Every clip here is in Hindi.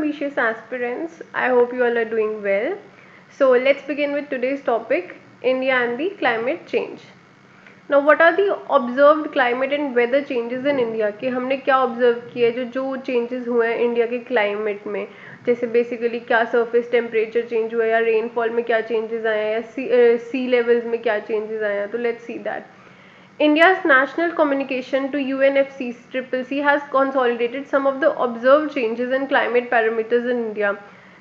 ambitious aspirants. I hope you all are doing well. So, let's begin with today's topic, India and the climate change. Now, what are the observed climate and weather changes in India? कि हमने क्या ऑब्जर्व किया है जो changes हुए हैं इंडिया के क्लाइमेट में, जैसे बेसिकली क्या सरफेस टेम्परेचर चेंज हुआ है या रेनफॉल में क्या चेंजेस आए हैं या सी लेवल्स में क्या चेंजेस आए हैं. तो let's see that. India's national communication to UNFCCC has consolidated some of the observed changes in climate parameters in India.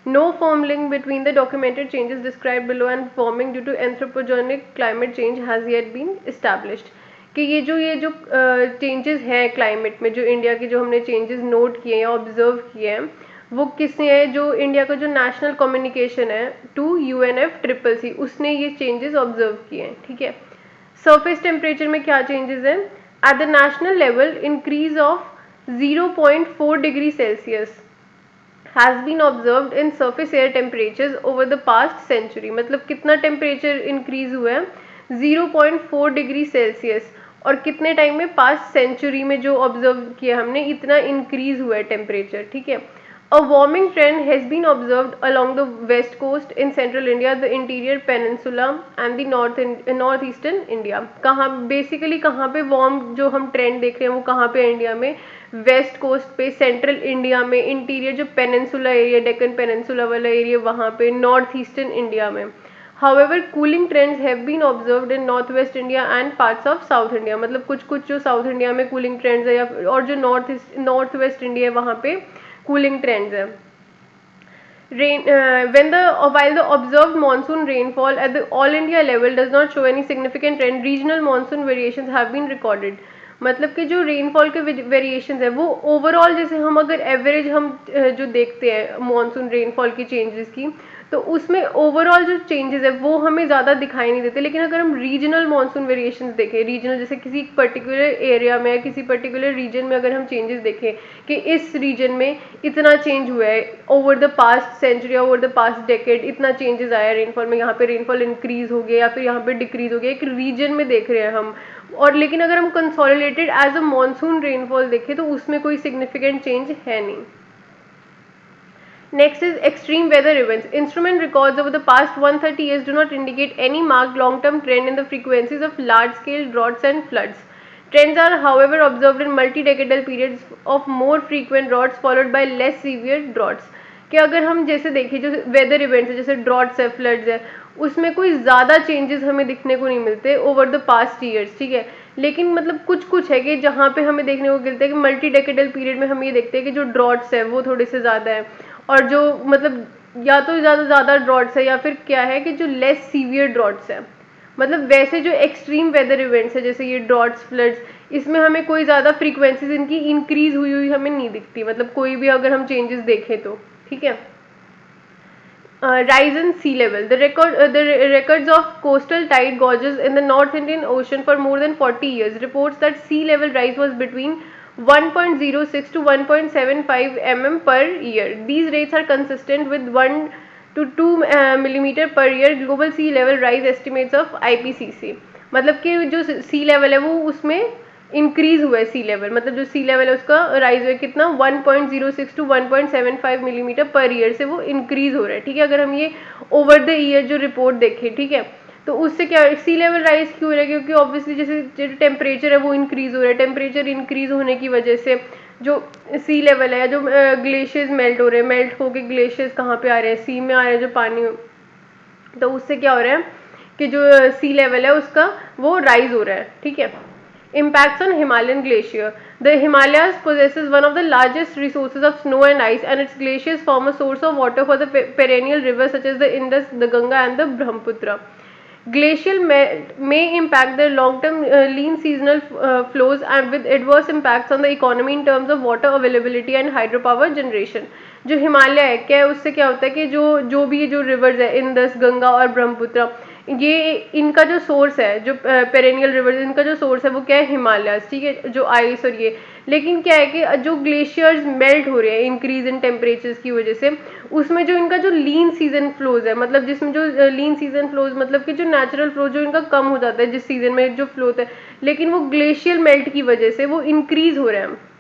No firm link between the documented changes described below and warming due to anthropogenic climate change has yet been established. कि ये जो चेंजेस हैं क्लाइमेट में, जो इंडिया के जो हमने चेंजेस नोट किए हैं या ऑब्जर्व किए हैं, वो किसने है, जो इंडिया का जो नेशनल कम्युनिकेशन है टू UNFCCC उसने ये चेंजेस ऑब्जर्व किए हैं. ठीक है. सरफेस टेम्परेचर में क्या चेंजेस हैं? At the national level increase of 0.4 degree Celsius has been observed in surface air temperatures over the past century. मतलब कितना टेम्परेचर इंक्रीज हुआ है? 0.4 डिग्री सेल्सियस. और कितने टाइम में? पास्ट सेंचुरी में जो ऑब्जर्व किया हमने, इतना इंक्रीज हुआ है टेम्परेचर. ठीक है. A warming trend has been observed along the west coast in central India, the interior peninsula and the northeastern India. कहाँ बेसिकली कहाँ पे वार्म जो हम ट्रेंड देख रहे हैं वो कहाँ पे इंडिया में? वेस्ट कोस्ट पे, सेंट्रल इंडिया में, इंटीरियर जो पेनिनसुला एरिया, डेक्कन पेनिनसुला वाला एरिया वहाँ पे, नॉर्थ ईस्टर्न इंडिया में. However, cooling trends have been observed in northwest India and parts of south India. मतलब कुछ कुछ जो साउथ इंडिया में कूलिंग ट्रेंड्स है या और जो नॉर्थ वेस्ट इंडिया है वहाँ पे cooling trends है. While the observed monsoon rainfall at the all India level does not show any significant trend, regional monsoon variations have been recorded. मतलब कि जो रेनफॉल के वेरिएशंस है वो ओवरऑल, जैसे हम अगर एवरेज हम जो देखते हैं मॉनसून रेनफॉल की चेंजेस की, तो उसमें ओवरऑल जो चेंजेस है वो हमें ज़्यादा दिखाई नहीं देते. लेकिन अगर हम रीजनल मॉनसून वेरिएशंस देखें, रीजनल जैसे किसी पर्टिकुलर एरिया में या किसी पर्टिकुलर रीजन में अगर हम चेंजेस देखें कि इस रीजन में इतना चेंज हुआ है over the past century, over the past decade इतना चेंजेस आया रेनफॉल में, यहाँ पे रेनफॉल इंक्रीज हो गया या फिर यहाँ पे डिक्रीज हो गया, एक रीजन में देख रहे हैं हम. और लेकिन अगर हम consolidated as a monsoon rainfall देखें तो उसमें कोई सिग्निफिकेंट चेंज है नहीं. Next is extreme weather events. Instrument records over the past 130 years do not indicate any marked long-term trend in the frequencies of large-scale droughts and floods. Trends are, however, observed in multi-decadal periods of more frequent droughts followed by less severe droughts. कि अगर हम जैसे देखें जो वेदर इवेंट्स है, जैसे ड्रॉट्स है, फ्लड्स है, उसमें कोई ज़्यादा चेंजेस हमें दिखने को नहीं मिलते ओवर द पास्ट ईयर्स. ठीक है. लेकिन मतलब कुछ कुछ है कि जहाँ पे हमें देखने को मिलता है कि मल्टी डेकेडल पीरियड में हम ये देखते हैं कि जो ड्रॉट्स है वो थोड़े से ज़्यादा है, और जो मतलब या तो ज़्यादा ड्रॉट्स है या फिर क्या है कि जो लेस सीवियर ड्रॉट्स है. मतलब वैसे जो एक्सट्रीम वेदर इवेंट्स है जैसे ये ड्रॉट्स, फ्लड्स, इसमें हमें कोई ज़्यादा फ्रीक्वेंसीज इनकी इंक्रीज हुई हमें नहीं दिखती, मतलब कोई भी अगर हम चेंजेस देखें तो. ठीक है. Rise in sea level. The records of coastal tide gauges in the North Indian Ocean for more than 40 years reports that sea level rise was between 1.06 to 1.75 mm per year. These rates are consistent with 1 to 2 millimeter per year global sea level rise estimates of IPCC. मतलब कि जो sea level है वो उसमें इंक्रीज हुआ है सी लेवल, मतलब जो सी लेवल है उसका राइज हुआ है कितना? 1.06 टू 1.75 मिलीमीटर पर ईयर से वो इंक्रीज हो रहा है. ठीक है. अगर हम ये ओवर द ईयर जो रिपोर्ट देखें, ठीक है, तो उससे क्या सी लेवल राइज क्यों हो रहा है? क्योंकि ऑब्वियसली जैसे जो टेम्परेचर है वो इंक्रीज हो रहा है. टेम्परेचर इंक्रीज होने की वजह से जो सी लेवल है, जो ग्लेशियर्स मेल्ट हो रहे हैं, मेल्ट होके ग्लेशियर्स कहाँ पे आ रहे हैं? सी में आ रहे हैं जो पानी. तो उससे क्या हो रहा है कि जो सी लेवल है उसका वो राइज हो रहा है. ठीक है. Impacts on Himalayan glacier. The Himalayas possesses one of the largest resources of snow and ice, and its glaciers form a source of water for the perennial rivers such as the Indus, the Ganga, and the Brahmaputra. Glacial may impact the long-term lean seasonal flows and with adverse impacts on the economy in terms of water availability and hydropower generation. जो हिमालय है क्या है, उससे क्या होता है कि जो भी जो रिवर्स है, इंदस, गंगा और ब्रह्मपुत्र, ये इनका जो सोर्स है, जो पेरेनियल रिवर्स इनका जो सोर्स है वो क्या है? हिमालयास. ठीक है. जो आइस और ये, लेकिन क्या है कि जो ग्लेशियर्स मेल्ट हो रहे हैं इंक्रीज इन टेम्परेचर्स की वजह से, उसमें जो इनका जो लीन सीजन फ्लोज है, मतलब जिसमें जो लीन सीजन फ्लोज मतलब कि जो नेचुरल फ्लो जो इनका कम हो जाता है जिस सीजन में जो फ्लो होता है, लेकिन वो ग्लेशियल मेल्ट की वजह से वो इंक्रीज हो रहा है.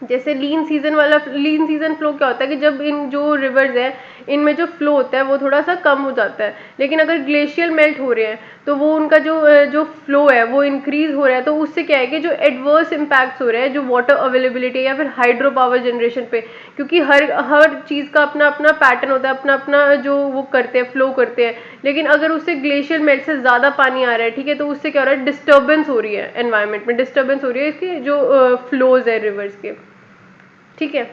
जैसे लीन सीजन फ्लो क्या होता है कि जब इन जो रिवर्स है इनमें जो फ्लो होता है वो थोड़ा सा कम हो जाता है, लेकिन अगर ग्लेशियर मेल्ट हो रहे हैं तो वो उनका जो फ्लो है वो इंक्रीज हो रहा है, तो उससे क्या है कि जो एडवर्स इम्पैक्ट्स हो रहे हैं जो वाटर अवेलेबिलिटी या फिर हाइड्रो पावर जनरेशन पे, क्योंकि हर चीज़ का अपना अपना पैटर्न होता है, अपना अपना जो वो करते हैं फ्लो करते हैं, लेकिन अगर उससे ग्लेशियर मेल्ट से ज़्यादा पानी आ रहा है, ठीक है, तो उससे क्या हो रहा है, डिस्टर्बेंस हो रही है, एनवायरमेंट में डिस्टर्बेंस हो रही है इसके जो फ्लोज है रिवर्स के, ठीक है।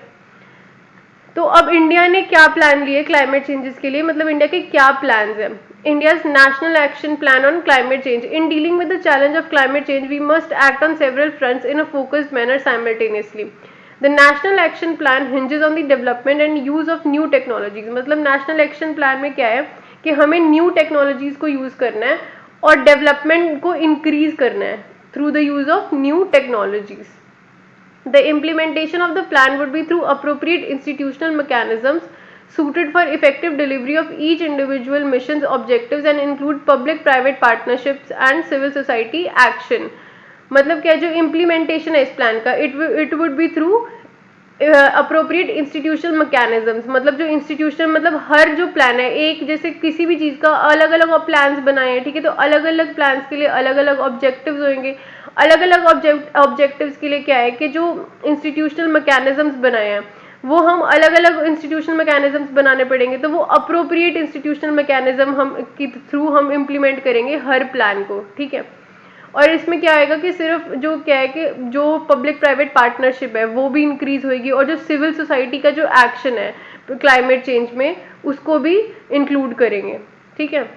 तो अब इंडिया ने क्या प्लान लिए क्लाइमेट चेंजेस के लिए, मतलब इंडिया के क्या प्लान्स हैं। India's National Action Plan on Climate Change. In dealing with the challenge of climate change, we must act on several fronts in a focused manner simultaneously. The National Action Plan hinges on the development and use of new technologies. मतलब National Action Plan में क्या है कि हमें न्यू टेक्नोलॉजीज को यूज़ करना है और डेवलपमेंट को इंक्रीज करना है through the use of new technologies. The implementation of the plan would be through appropriate institutional mechanisms suited for effective delivery of each individual mission's objectives and include public-private partnerships and civil society action. मतलब क्या जो implementation है इस प्लान का, it would be through appropriate institutional mechanisms, मतलब जो इंस्टीट्यूशनल मतलब हर जो प्लान है एक जैसे किसी भी चीज़ का अलग अलग प्लान्स बनाए हैं, ठीक है, तो अलग अलग प्लान्स के लिए अलग अलग ऑब्जेक्टिव्स होंगे, अलग अलग ऑब्जेक्टिव्स के लिए क्या है कि जो इंस्टीट्यूशनल मैकेनिज्म्स बनाए हैं वो हम अलग अलग इंस्टीट्यूशनल मैकेनिज्म्स बनाने पड़ेंगे, तो वो अप्रोप्रिएट इंस्टीट्यूशनल मैकेनिज्म हम के थ्रू हम इम्प्लीमेंट करेंगे हर प्लान को, ठीक है। और इसमें क्या आएगा कि सिर्फ जो क्या है कि जो पब्लिक प्राइवेट पार्टनरशिप है वो भी इंक्रीज होगी और जो सिविल सोसाइटी का जो एक्शन है क्लाइमेट चेंज में उसको भी इंक्लूड करेंगे, ठीक है।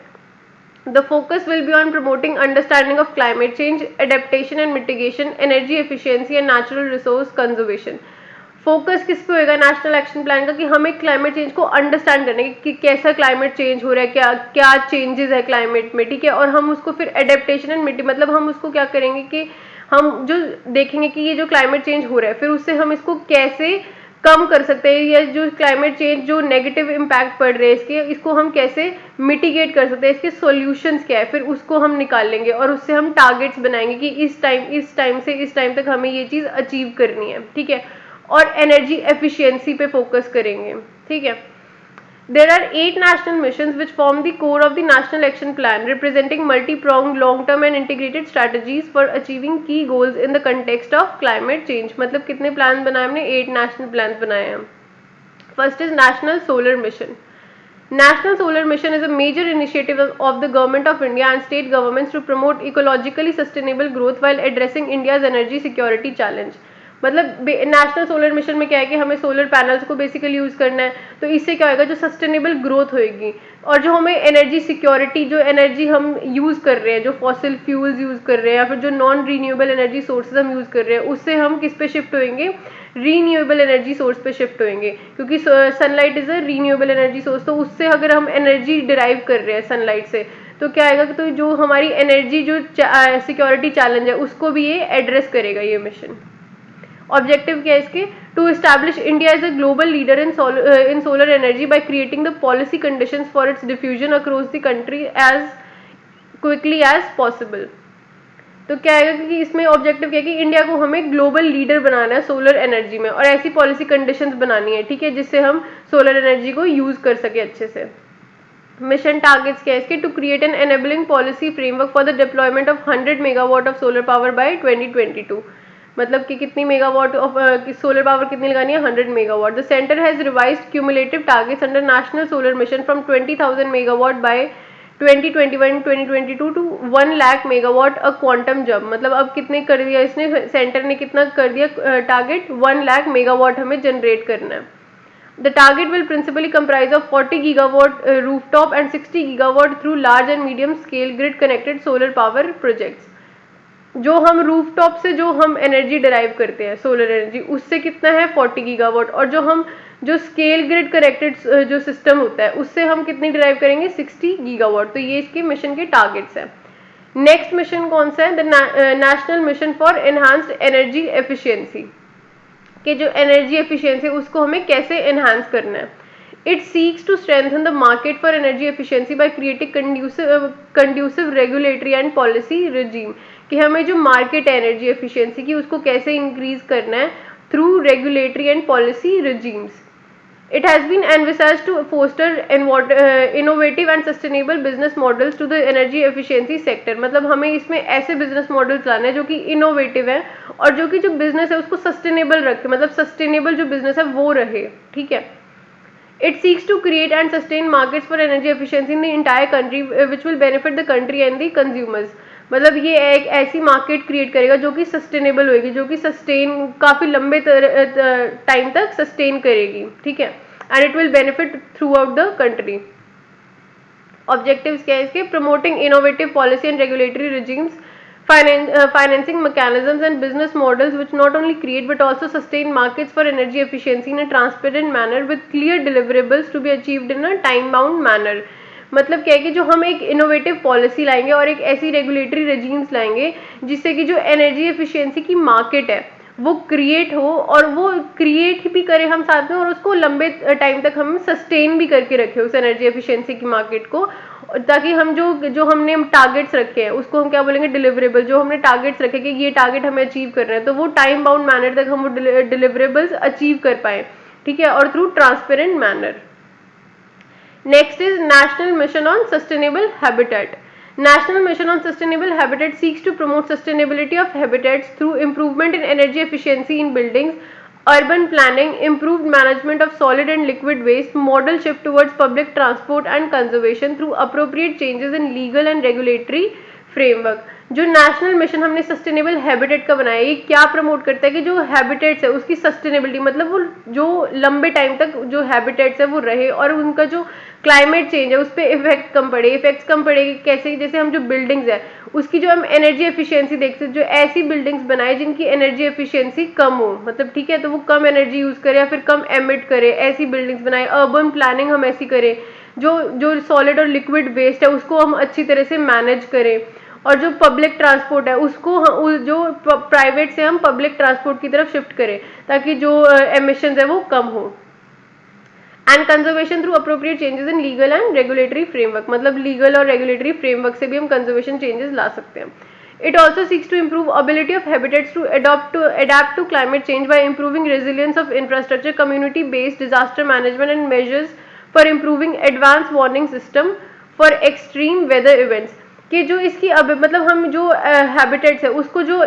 The focus will be on promoting understanding of climate change, adaptation and mitigation, energy efficiency and natural resource conservation. Focus किस पे होएगा नेशनल एक्शन प्लान का कि हमें क्लाइमेट चेंज को अंडरस्टैंड करने कि कैसा क्लाइमेट चेंज हो रहा है, क्या क्या चेंजेस है क्लाइमेट में, ठीक है, और हम उसको फिर एडेप्टेशन एंड मिटी मतलब हम उसको क्या करेंगे कि हम जो देखेंगे कि ये जो क्लाइमेट चेंज हो रहा है फिर उससे हम इसको कैसे कम कर सकते हैं, या जो क्लाइमेट चेंज जो नेगेटिव इम्पैक्ट पड़ रहे हैं इसको हम कैसे मिटिगेट कर सकते हैं, इसके सॉल्यूशंस क्या है, फिर उसको हम निकाल लेंगे और उससे हम टारगेट्स बनाएंगे कि इस टाइम से इस टाइम तक हमें ये चीज़ अचीव करनी है, ठीक है, और एनर्जी एफिशिएंसी पे फोकस करेंगे, ठीक है। There are 8 national missions which form the core of the National Action Plan, representing multi-pronged, long-term and integrated strategies for achieving key goals in the context of climate change. मतलब कितने प्लान बनाए हमने, 8 national plans बनाए हैं. First is National Solar Mission. National Solar Mission is a major initiative of the Government of India and state governments to promote ecologically sustainable growth while addressing India's energy security challenge. मतलब नेशनल सोलर मिशन में क्या है कि हमें सोलर पैनल्स को बेसिकली यूज़ करना है, तो इससे क्या होगा जो सस्टेनेबल ग्रोथ होएगी और जो हमें एनर्जी सिक्योरिटी, जो एनर्जी हम यूज़ कर रहे हैं, जो फॉसिल फ्यूल्स यूज़ कर रहे हैं या फिर जो नॉन रीन्यूएबल एनर्जी सोर्सेज हम यूज़ कर रहे हैं, उससे हम किस पे शिफ्ट होएंगे, रीन्यूएबल एनर्जी सोर्स पे शिफ्ट होएंगे, क्योंकि sunlight is a renewable energy source, तो उससे अगर हम एनर्जी डिराइव कर रहे हैं सनलाइट से तो क्या आएगा, तो जो हमारी एनर्जी जो सिक्योरिटी चैलेंज है उसको भी ये एड्रेस करेगा ये मिशन. ऑब्जेक्टिव क्या है इसके, to establish India as a global leader in solar energy by creating the policy conditions for its diffusion across the country as quickly as possible. तो क्या है कि इसमें ऑब्जेक्टिव क्या है कि इंडिया को हमें ग्लोबल लीडर बनाना है सोलर एनर्जी में और ऐसी पॉलिसी कंडीशंस बनानी है, ठीक है, जिससे हम सोलर एनर्जी को यूज कर सके अच्छे से. मिशन टारगेट्स क्या है इसके, to create an enabling policy framework for the deployment of 100 megawatt of solar power by 2022. मतलब कि कितनी मेगावाट ऑफ सोलर पावर कितनी लगानी है, 100 megawatt. The centre has revised cumulative targets under national solar mission from 20,000 megawatt by 2021-2022 to 1 lakh megawatt a quantum jump. मतलब अब कितने कर दिया इसने, सेंटर ने कितना कर दिया टारगेट, 1 लाख मेगावाट हमें जनरेट करना है. The target will principally comprise of 40 gigawatt rooftop and 60 gigawatt through large and medium scale grid connected solar power projects. जो हम रूफटॉप से जो हम एनर्जी डिराइव करते हैं सोलर एनर्जी, उससे कितना है 40 गीगावाट, और जो स्केल ग्रिड कनेक्टेड जो सिस्टम होता है उससे हम कितनी डिराइव करेंगे 60 गीगावाट. तो ये इसके मिशन के टारगेट्स हैं. नेक्स्ट मिशन कौन सा है, the national mission for enhanced energy efficiency, कि जो एनर्जी एफिशिएंसी उसको हमें कैसे एनहांस करना है. It seeks to strengthen the market for energy efficiency by creating conducive regulatory and policy regime. कि हमें जो मार्केट है एनर्जी एफिशिएंसी की उसको कैसे इंक्रीज करना है through regulatory and policy regimes. It has been envisaged to foster innovative and sustainable business models to the energy efficiency sector. मतलब हमें इसमें ऐसे business models लाने हैं जो कि innovative है और जो कि जो business है उसको sustainable रखे, मतलब sustainable जो business है वो रहे, ठीक है. It seeks to create and sustain markets for energy efficiency in the entire country, which will benefit the country and the consumers. मतलब ये एक ऐसी मार्केट क्रिएट करेगा जो कि सस्टेनेबल होगी, जो कि सस्टेन काफ़ी लंबे टाइम तक सस्टेन करेगी, ठीक है, and it will benefit through out the country. Objectives क्या है इसके? Promoting innovative policy and regulatory regimes, financing mechanisms and business models which not only create but also sustain markets for energy efficiency in a transparent manner with clear deliverables to be achieved in a time bound manner. मतलब क्या है कि जो हम एक इनोवेटिव पॉलिसी लाएंगे और एक ऐसी रेगुलेटरी रेजीम्स लाएंगे जिससे कि जो एनर्जी एफिशिएंसी की मार्केट है वो क्रिएट हो, और वो क्रिएट भी करें हम साथ में, और उसको लंबे टाइम तक हम सस्टेन भी करके रखें उस एनर्जी एफिशिएंसी की मार्केट को, ताकि हम जो हमने टारगेट्स रखे हैं उसको हम क्या बोलेंगे? डिलीवरेबल. जो हमने टारगेट्स रखे कि ये टारगेट हमें अचीव करना है तो वो टाइम बाउंड मैनर तक हम वो डिलीवरेबल्स अचीव कर पाए, ठीक है, और through transparent manner. Next is National Mission on Sustainable Habitat. National Mission on Sustainable Habitat seeks to promote sustainability of habitats through improvement in energy efficiency in buildings, urban planning, improved management of solid and liquid waste, model shift towards public transport and conservation through appropriate changes in legal and regulatory framework. जो नेशनल मिशन हमने सस्टेनेबल हैबिटेट का बनाया, ये क्या प्रमोट करता है कि जो हैबिटेट्स है उसकी सस्टेनेबिलिटी, मतलब वो जो लंबे टाइम तक जो हैबिटेट्स है वो रहे और उनका जो क्लाइमेट चेंज है उस पर इफेक्ट कम पड़े. इफेक्ट्स कम पड़ेगी कैसे? जैसे हम जो बिल्डिंग्स है उसकी जो हम एनर्जी एफिशिएंसी देखते हैं, जो ऐसी बिल्डिंग्स बनाए जिनकी एनर्जी एफिशिएंसी कम हो, मतलब ठीक है, तो वो कम एनर्जी यूज करे या फिर कम एमिट करे, ऐसी बिल्डिंग्स बनाए. अर्बन प्लानिंग हम ऐसी करें, जो सॉलिड और लिक्विड वेस्ट है उसको हम अच्छी तरह से मैनेज करें, और जो पब्लिक ट्रांसपोर्ट है उसको हम जो प्राइवेट से हम पब्लिक ट्रांसपोर्ट की तरफ शिफ्ट करें ताकि जो एमिशंस है वो कम हो. And conservation through appropriate changes in legal and regulatory framework, मतलब लीगल और रेगुलेटरी फ्रेमवर्क से भी हम कंजर्वेशन चेंजेस ला सकते हैं. It also seeks to improve ability of habitats to adapt to climate change by improving resilience of infrastructure, community-based disaster management, and measures for improving advanced warning system for extreme weather events. कि जो इसकी अब मतलब हम जो हैबिटेट्स है उसको जो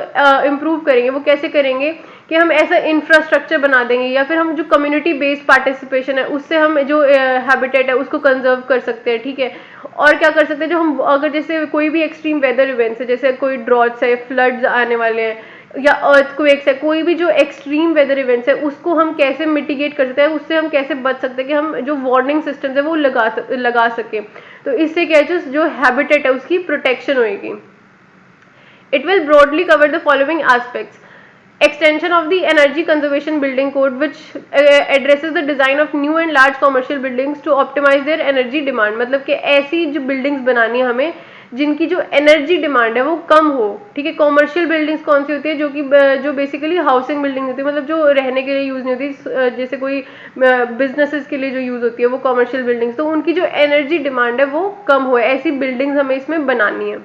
इम्प्रूव करेंगे वो कैसे करेंगे कि हम ऐसा इंफ्रास्ट्रक्चर बना देंगे, या फिर हम जो कम्युनिटी बेस्ड पार्टिसिपेशन है उससे हम जो हैबिटेट है उसको कंजर्व कर सकते हैं, ठीक है. और क्या कर सकते हैं, जो हम अगर जैसे कोई भी एक्सट्रीम वेदर इवेंट्स है, जैसे कोई ड्रॉट्स है, फ्लड्स आने वाले हैं, या अर्थक्वेक्स है, कोई भी जो एक्सट्रीम वेदर इवेंट्स है उसको हम कैसे मिटिगेट कर सकते हैं, उससे हम कैसे बच सकते हैं कि हम जो वार्निंग सिस्टम्स है वो लगा सकें. तो इससे क्या है, जो हैबिटेट है उसकी प्रोटेक्शन होगी. It will broadly cover the following aspects: extension of the energy conservation building code which addresses the design of new and large commercial buildings to optimize their energy demand. मतलब कि ऐसी जो बिल्डिंग्स बनानी है हमें जिनकी जो एनर्जी डिमांड है वो कम हो, ठीक है. कॉमर्शियल बिल्डिंग्स कौन सी होती है? जो बेसिकली हाउसिंग बिल्डिंग होती है, मतलब जो रहने के लिए यूज़ नहीं होती, जैसे कोई बिजनेसेस के लिए जो यूज़ होती है वो कॉमर्शियल बिल्डिंग्स, तो उनकी जो एनर्जी डिमांड है वो कम हो, ऐसी बिल्डिंग्स हमें इसमें बनानी है.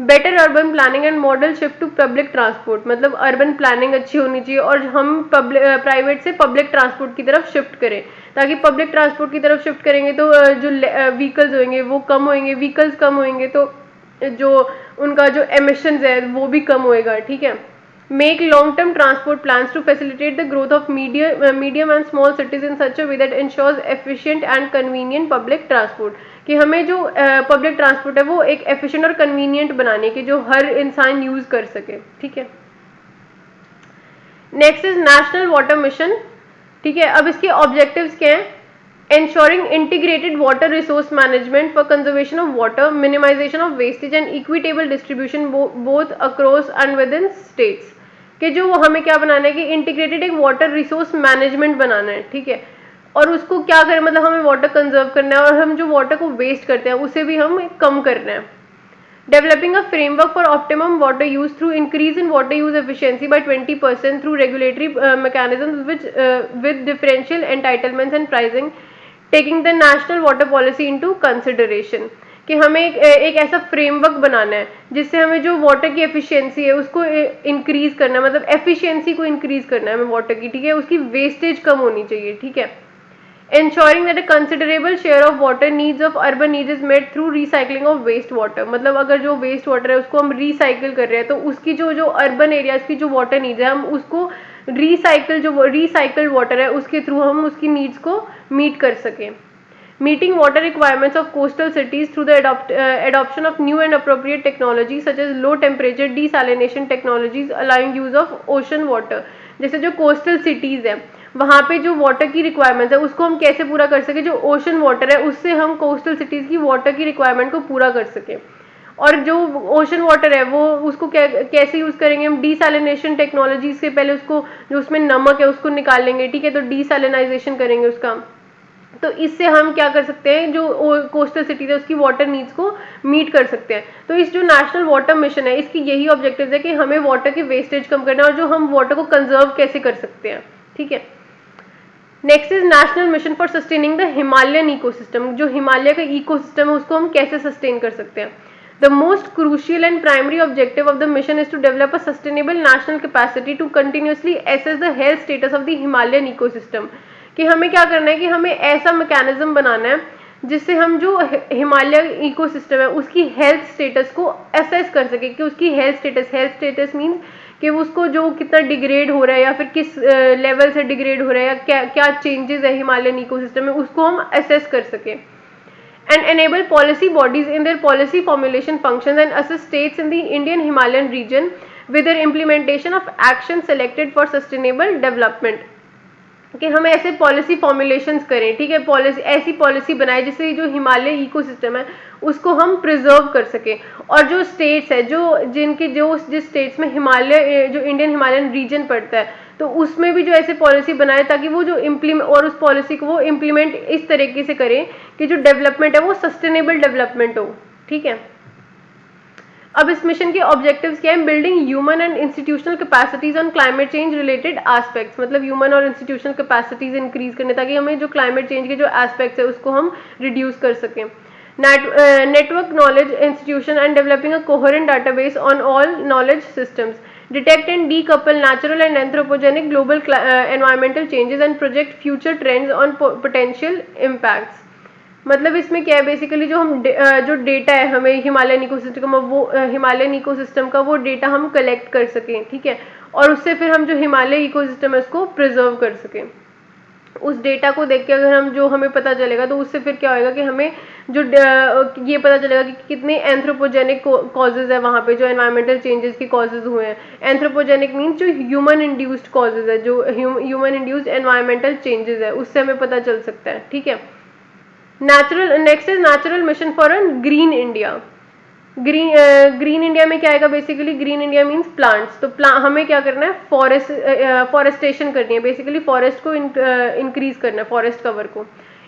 Better urban planning and modal shift to public transport, मतलब अर्बन प्लानिंग अच्छी होनी चाहिए और हम प्राइवेट से पब्लिक ट्रांसपोर्ट की तरफ शिफ्ट करें, ताकि पब्लिक ट्रांसपोर्ट की तरफ शिफ्ट करेंगे तो जो व्हीकल्स होंगे वो कम होंगे, व्हीकल्स कम होंगे तो जो उनका जो एमिशंस है वो भी कम होएगा, ठीक है. Make long-term transport plans to facilitate the growth of medium and small cities in such a way that ensures efficient and convenient public transport. कि हमें जो पब्लिक ट्रांसपोर्ट है वो एक एफिशिएंट और कन्वीनियंट बनाने की जो हर इंसान यूज कर सके, ठीक है. Next is national water mission, ठीक है. अब इसके ऑब्जेक्टिव्स क्या हैं? ensuring integrated water resource management for conservation of water, minimization of wastage and equitable distribution both across and within states. कि जो हमें क्या बनाना है कि इंटीग्रेटेड एक वाटर रिसोर्स मैनेजमेंट बनाना है, ठीक है. और उसको क्या करें, मतलब हमें वाटर कंजर्व करना है और हम जो वाटर को वेस्ट करते हैं उसे भी हम कम करना है. Developing a framework for optimum water use through increase in water use efficiency by 20% through regulatory mechanisms with differential entitlements and pricing, taking the national water policy into consideration. कि हमें एक ऐसा फ्रेमवर्क बनाना है जिससे हमें जो वाटर की एफिशिएंसी है उसको इंक्रीज करना है, मतलब एफिशिएंसी को इंक्रीज करना है हमें वाटर की, ठीक है, उसकी वेस्टेज कम होनी चाहिए, ठीक है। ensuring that a considerable share of water needs of urban needs is met through recycling of waste water, मतलब अगर जो वेस्ट वाटर है उसको हम रिसाइकिल कर रहे हैं तो उसकी जो जो अर्बन एरियाज की जो वाटर नीड्स है हम उसको रिसाइकल्ड वाटर है उसके थ्रू हम उसकी नीड्स को मीट कर सकें। meeting water requirements of coastal cities through the adoption of new and appropriate technologies such as low temperature desalination technologies allowing use of ocean water, जैसे जो कोस्टल सिटीज़ है वहाँ पे जो वाटर की रिक्वायरमेंट्स है उसको हम कैसे पूरा कर सके, जो ओशन वाटर है उससे हम कोस्टल सिटीज़ की वाटर की रिक्वायरमेंट को पूरा कर सकें। और जो ओशन वाटर है वो उसको कैसे यूज़ करेंगे हम, डीसैलिनेशन टेक्नोलॉजी से पहले उसको जो उसमें नमक है उसको निकाल लेंगे, ठीक है, तो डीसैलिनाइजेशन करेंगे उसका। तो इससे हम क्या कर सकते हैं, जो कोस्टल सिटीज है उसकी वाटर नीड्स को मीट कर सकते हैं। तो इस जो नेशनल वाटर मिशन है इसकी यही ऑब्जेक्टिव है कि हमें वाटर की वेस्टेज कम करना है और जो हम वाटर को कंजर्व कैसे कर सकते हैं, ठीक है। Next is national mission for sustaining the Himalayan ecosystem, जो हिमालय का इकोसिस्टम है उसको हम कैसे सस्टेन कर सकते हैं। The most crucial and primary objective of the mission is to develop a sustainable national capacity to continuously assess the health status of the Himalayan ecosystem, कि हमें क्या करना है कि हमें ऐसा मैकेनिज्म बनाना है जिससे हम जो हिमालय इकोसिस्टम है उसकी हेल्थ स्टेटस को असेस कर सके, कि उसकी हेल्थ स्टेटस मीन्स कि उसको जो कितना डिग्रेड हो रहा है या फिर किस लेवल से डिग्रेड हो रहा है या क्या क्या चेंजेस है हिमालयन इकोसिस्टम में उसको हम असेस कर सकें। And enable policy bodies in their policy formulation functions and assist states in the Indian Himalayan region with their implementation of actions selected for sustainable development, कि हम ऐसे पॉलिसी फॉर्मुलेशंस करें, ठीक है, पॉलिसी ऐसी पॉलिसी बनाए जिससे जो हिमालय इकोसिस्टम है उसको हम प्रिजर्व कर सकें। और जो स्टेट्स है जो जिनके जो जिस स्टेट्स में हिमालय जो इंडियन हिमालयन रीजन पड़ता है तो उसमें भी जो ऐसे पॉलिसी बनाए ताकि वो जो इम्प्लीमेंट और उस पॉलिसी को वो इम्प्लीमेंट इस तरीके से करें कि जो डेवलपमेंट है वो सस्टेनेबल डेवलपमेंट हो, ठीक है। अब इस मिशन के ऑब्जेक्टिव्स क्या है, building human and institutional capacities on climate change related aspects, मतलब ह्यूमन और इंस्टीट्यूशनल कैपेसिटीज इंक्रीज करने ताकि हमें जो क्लाइमेट चेंज के जो एस्पेक्ट्स है उसको हम रिड्यूस कर सकें। Network knowledge institution and developing a coherent database on all knowledge systems, detect and decouple natural and anthropogenic global environmental changes and project future trends on potential impacts. मतलब इसमें क्या है बेसिकली जो हम जो डेटा है हमें हिमालयन इकोसिस्टम वो हिमालयन इकोसिस्टम का वो डेटा हम कलेक्ट कर सकें, ठीक है, और उससे फिर हम जो हिमालय इकोसिस्टम है उसको प्रिजर्व कर सकें। उस डेटा को देख के अगर हम जो हमें पता चलेगा तो उससे फिर क्या होएगा कि हमें जो ये पता चलेगा कि कितने एंथ्रोपोजेनिक कॉजेज है वहाँ पे जो एनवायरमेंटल चेंजेस के कॉजेज हुए हैं। एंथ्रोपोजेनिक मीन्स जो ह्यूमन इंड्यूस्ड कॉजेज है, जो ह्यूमन इंड्यूस्ड एनवायरमेंटल चेंजेस है उससे हमें पता चल सकता है, ठीक है। Next is natural mission for a green India. Green India में क्या आएगा basically, green India means plants, तो हमें क्या करना है, फॉरेस्टेशन करनी है, बेसिकली फॉरेस्ट को इंक्रीज करना है, फॉरेस्ट कवर को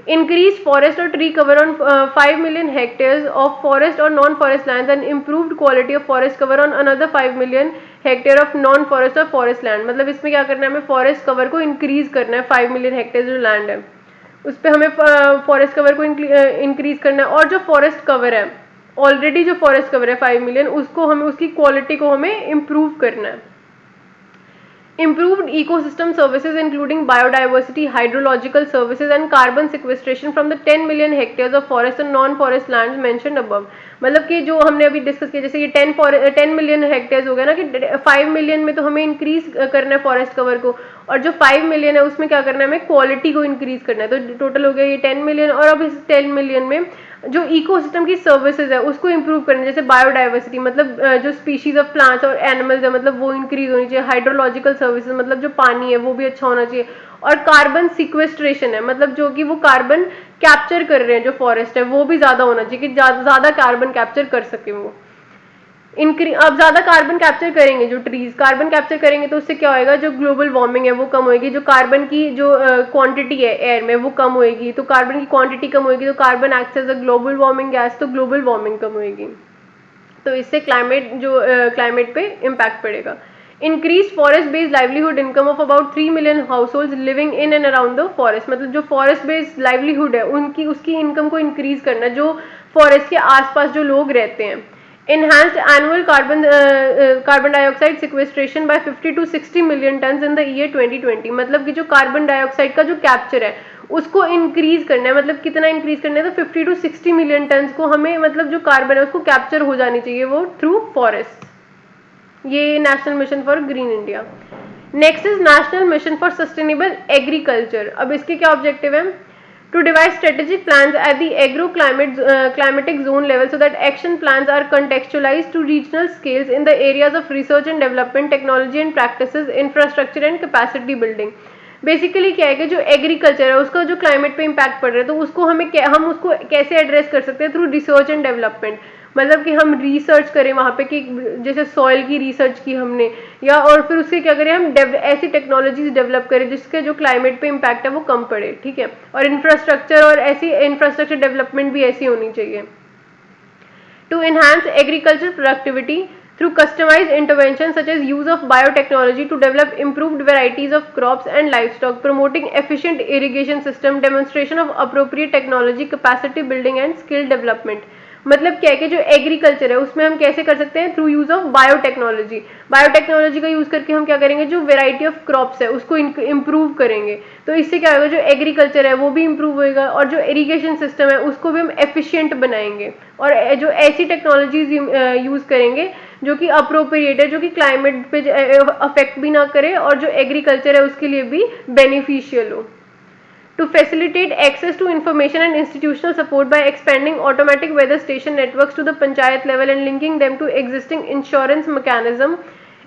इंक्रीज फॉरेस्ट और tree cover on 5 million hectares of forest और non forest land and improved quality of forest cover on another 5 million hectare of non forest और फॉरेस्ट लैंड। मतलब इसमें क्या करना है, हमें फॉरेस्ट कवर को इंक्रीज करना है, 5 million hectares जो लैंड है उस पर हमें फॉरेस्ट कवर को इंक्रीज करना है। और जो फॉरेस्ट कवर है ऑलरेडी जो फॉरेस्ट कवर है 5 million उसको हमें उसकी क्वालिटी को हमें इम्प्रूव करना है। Improved ecosystem services including biodiversity, hydrological services and carbon sequestration from the 10 million hectares of forest and non-forest lands mentioned above। मतलब कि जो हमने अभी डिस्कस किया जैसे कि 10 million हेक्टेयर्स हो गया ना कि 5 million में तो हमें इंक्रीज करना है फॉरेस्ट कवर को, और जो 5 million है उसमें क्या करना है हमें क्वालिटी को इंक्रीज करना है, तो टोटल हो गया ये 10 million। और अब इस 10 million में जो इकोसिस्टम की सर्विसेज है उसको इंप्रूव करना है, जैसे बायोडाइवर्सिटी मतलब जो स्पीशीज ऑफ प्लांट्स और एनिमल्स है मतलब वो इंक्रीज होनी चाहिए, हाइड्रोलॉजिकल सर्विसेज मतलब जो पानी है वो भी अच्छा होना चाहिए, और कार्बन सिक्वेस्ट्रेशन है मतलब जो कि वो कार्बन कैप्चर कर रहे हैं जो फॉरेस्ट है वो भी ज्यादा होना चाहिए कि ज्यादा कार्बन कैप्चर कर सके वो। अब ज्यादा कार्बन कैप्चर करेंगे जो ट्रीज कार्बन कैप्चर करेंगे तो उससे क्या होएगा, जो ग्लोबल वार्मिंग है वो कम होएगी, जो कार्बन की जो क्वांटिटी है एयर में वो कम होएगी, तो कार्बन की क्वांटिटी कम होएगी तो carbon acts as a global warming gas, तो ग्लोबल वार्मिंग कम होएगी, तो इससे क्लाइमेट पे इम्पैक्ट पड़ेगा। Increase forest based livelihood income of about 3 million households living in and around the forest, मतलब जो फॉरेस्ट बेस्ड लाइवलीहुड है उसकी इनकम को इंक्रीज करना, जो फॉरेस्ट के आसपास जो लोग रहते हैं। Enhanced annual carbon dioxide sequestration by 50 to 60 million tons in the year 2020, मतलब कि जो कार्बन डाइऑक्साइड का जो कैप्चर है उसको इंक्रीज करना है। मतलब कितना इंक्रीज करना है, तो 50 टू 60 मिलियन टन को हमें, मतलब जो कार्बन है उसको कैप्चर हो जानी चाहिए वो थ्रू फॉरेस्ट। ये national mission for green India. Next is national mission for sustainable agriculture. अब इसके क्या ऑब्जेक्टिव है? To devise strategic plans at the climatic zone level so that action plans are contextualized to regional scales in the areas of research and development, technology and practices, infrastructure and capacity building. Basically क्या है कि जो एग्रीकल्चर है उसका जो क्लाइमेट पे इम्पैक्ट पड़ रहा है, तो उसको हम उसको कैसे एड्रेस कर सकते हैं? Through research and development. मतलब कि हम रिसर्च करें वहाँ पे कि जैसे सॉइल की रिसर्च की हमने, या और फिर उससे क्या करें, हम ऐसी टेक्नोलॉजीज डेवलप करें जिसके जो क्लाइमेट पे इम्पैक्ट है वो कम पड़े, ठीक है। और इंफ्रास्ट्रक्चर, और ऐसी इंफ्रास्ट्रक्चर डेवलपमेंट भी ऐसी होनी चाहिए। To enhance agriculture productivity through customized interventions such as use of biotechnology to develop improved varieties of crops and livestock, promoting efficient irrigation system, demonstration of appropriate technology, capacity building and skill development। मतलब क्या है कि जो एग्रीकल्चर है उसमें हम कैसे कर सकते हैं? Through use of biotechnology. Biotechnology का यूज करके हम क्या करेंगे, जो वेराइटी ऑफ क्रॉप्स है उसको इम्प्रूव करेंगे। तो इससे क्या होगा, जो एग्रीकल्चर है वो भी इम्प्रूव होएगा, और जो इरिगेशन सिस्टम है उसको भी हम एफिशिएंट बनाएंगे, और जो ऐसी टेक्नोलॉजीज यूज करेंगे जो कि अप्रोप्रिएट है, जो कि क्लाइमेट पे अफेक्ट भी ना करे, और जो एग्रीकल्चर है उसके लिए भी बेनिफिशियल हो। To facilitate access to information and institutional support by expanding automatic weather station networks to the panchayat level and linking them to existing insurance mechanism,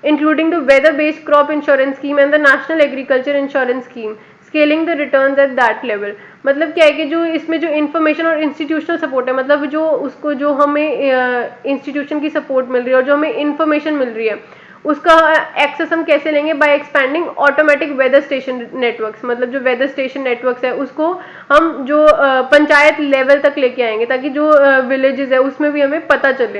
including the weather-based crop insurance scheme and the national agriculture insurance scheme, scaling the returns at that level। मतलब क्या है कि जो इसमें जो इन्फॉर्मेशन और इंस्टीट्यूशनल सपोर्ट है, मतलब जो उसको जो हमें इंस्टीट्यूशन की सपोर्ट मिल रही है और जो हमें इंफॉर्मेशन मिल रही है उसका एक्सेस हम कैसे लेंगे? By expanding automatic weather station networks. मतलब जो वेदर स्टेशन नेटवर्क्स है उसको हम जो पंचायत लेवल तक लेके आएंगे, ताकि जो विलेजेस है उसमें भी हमें पता चले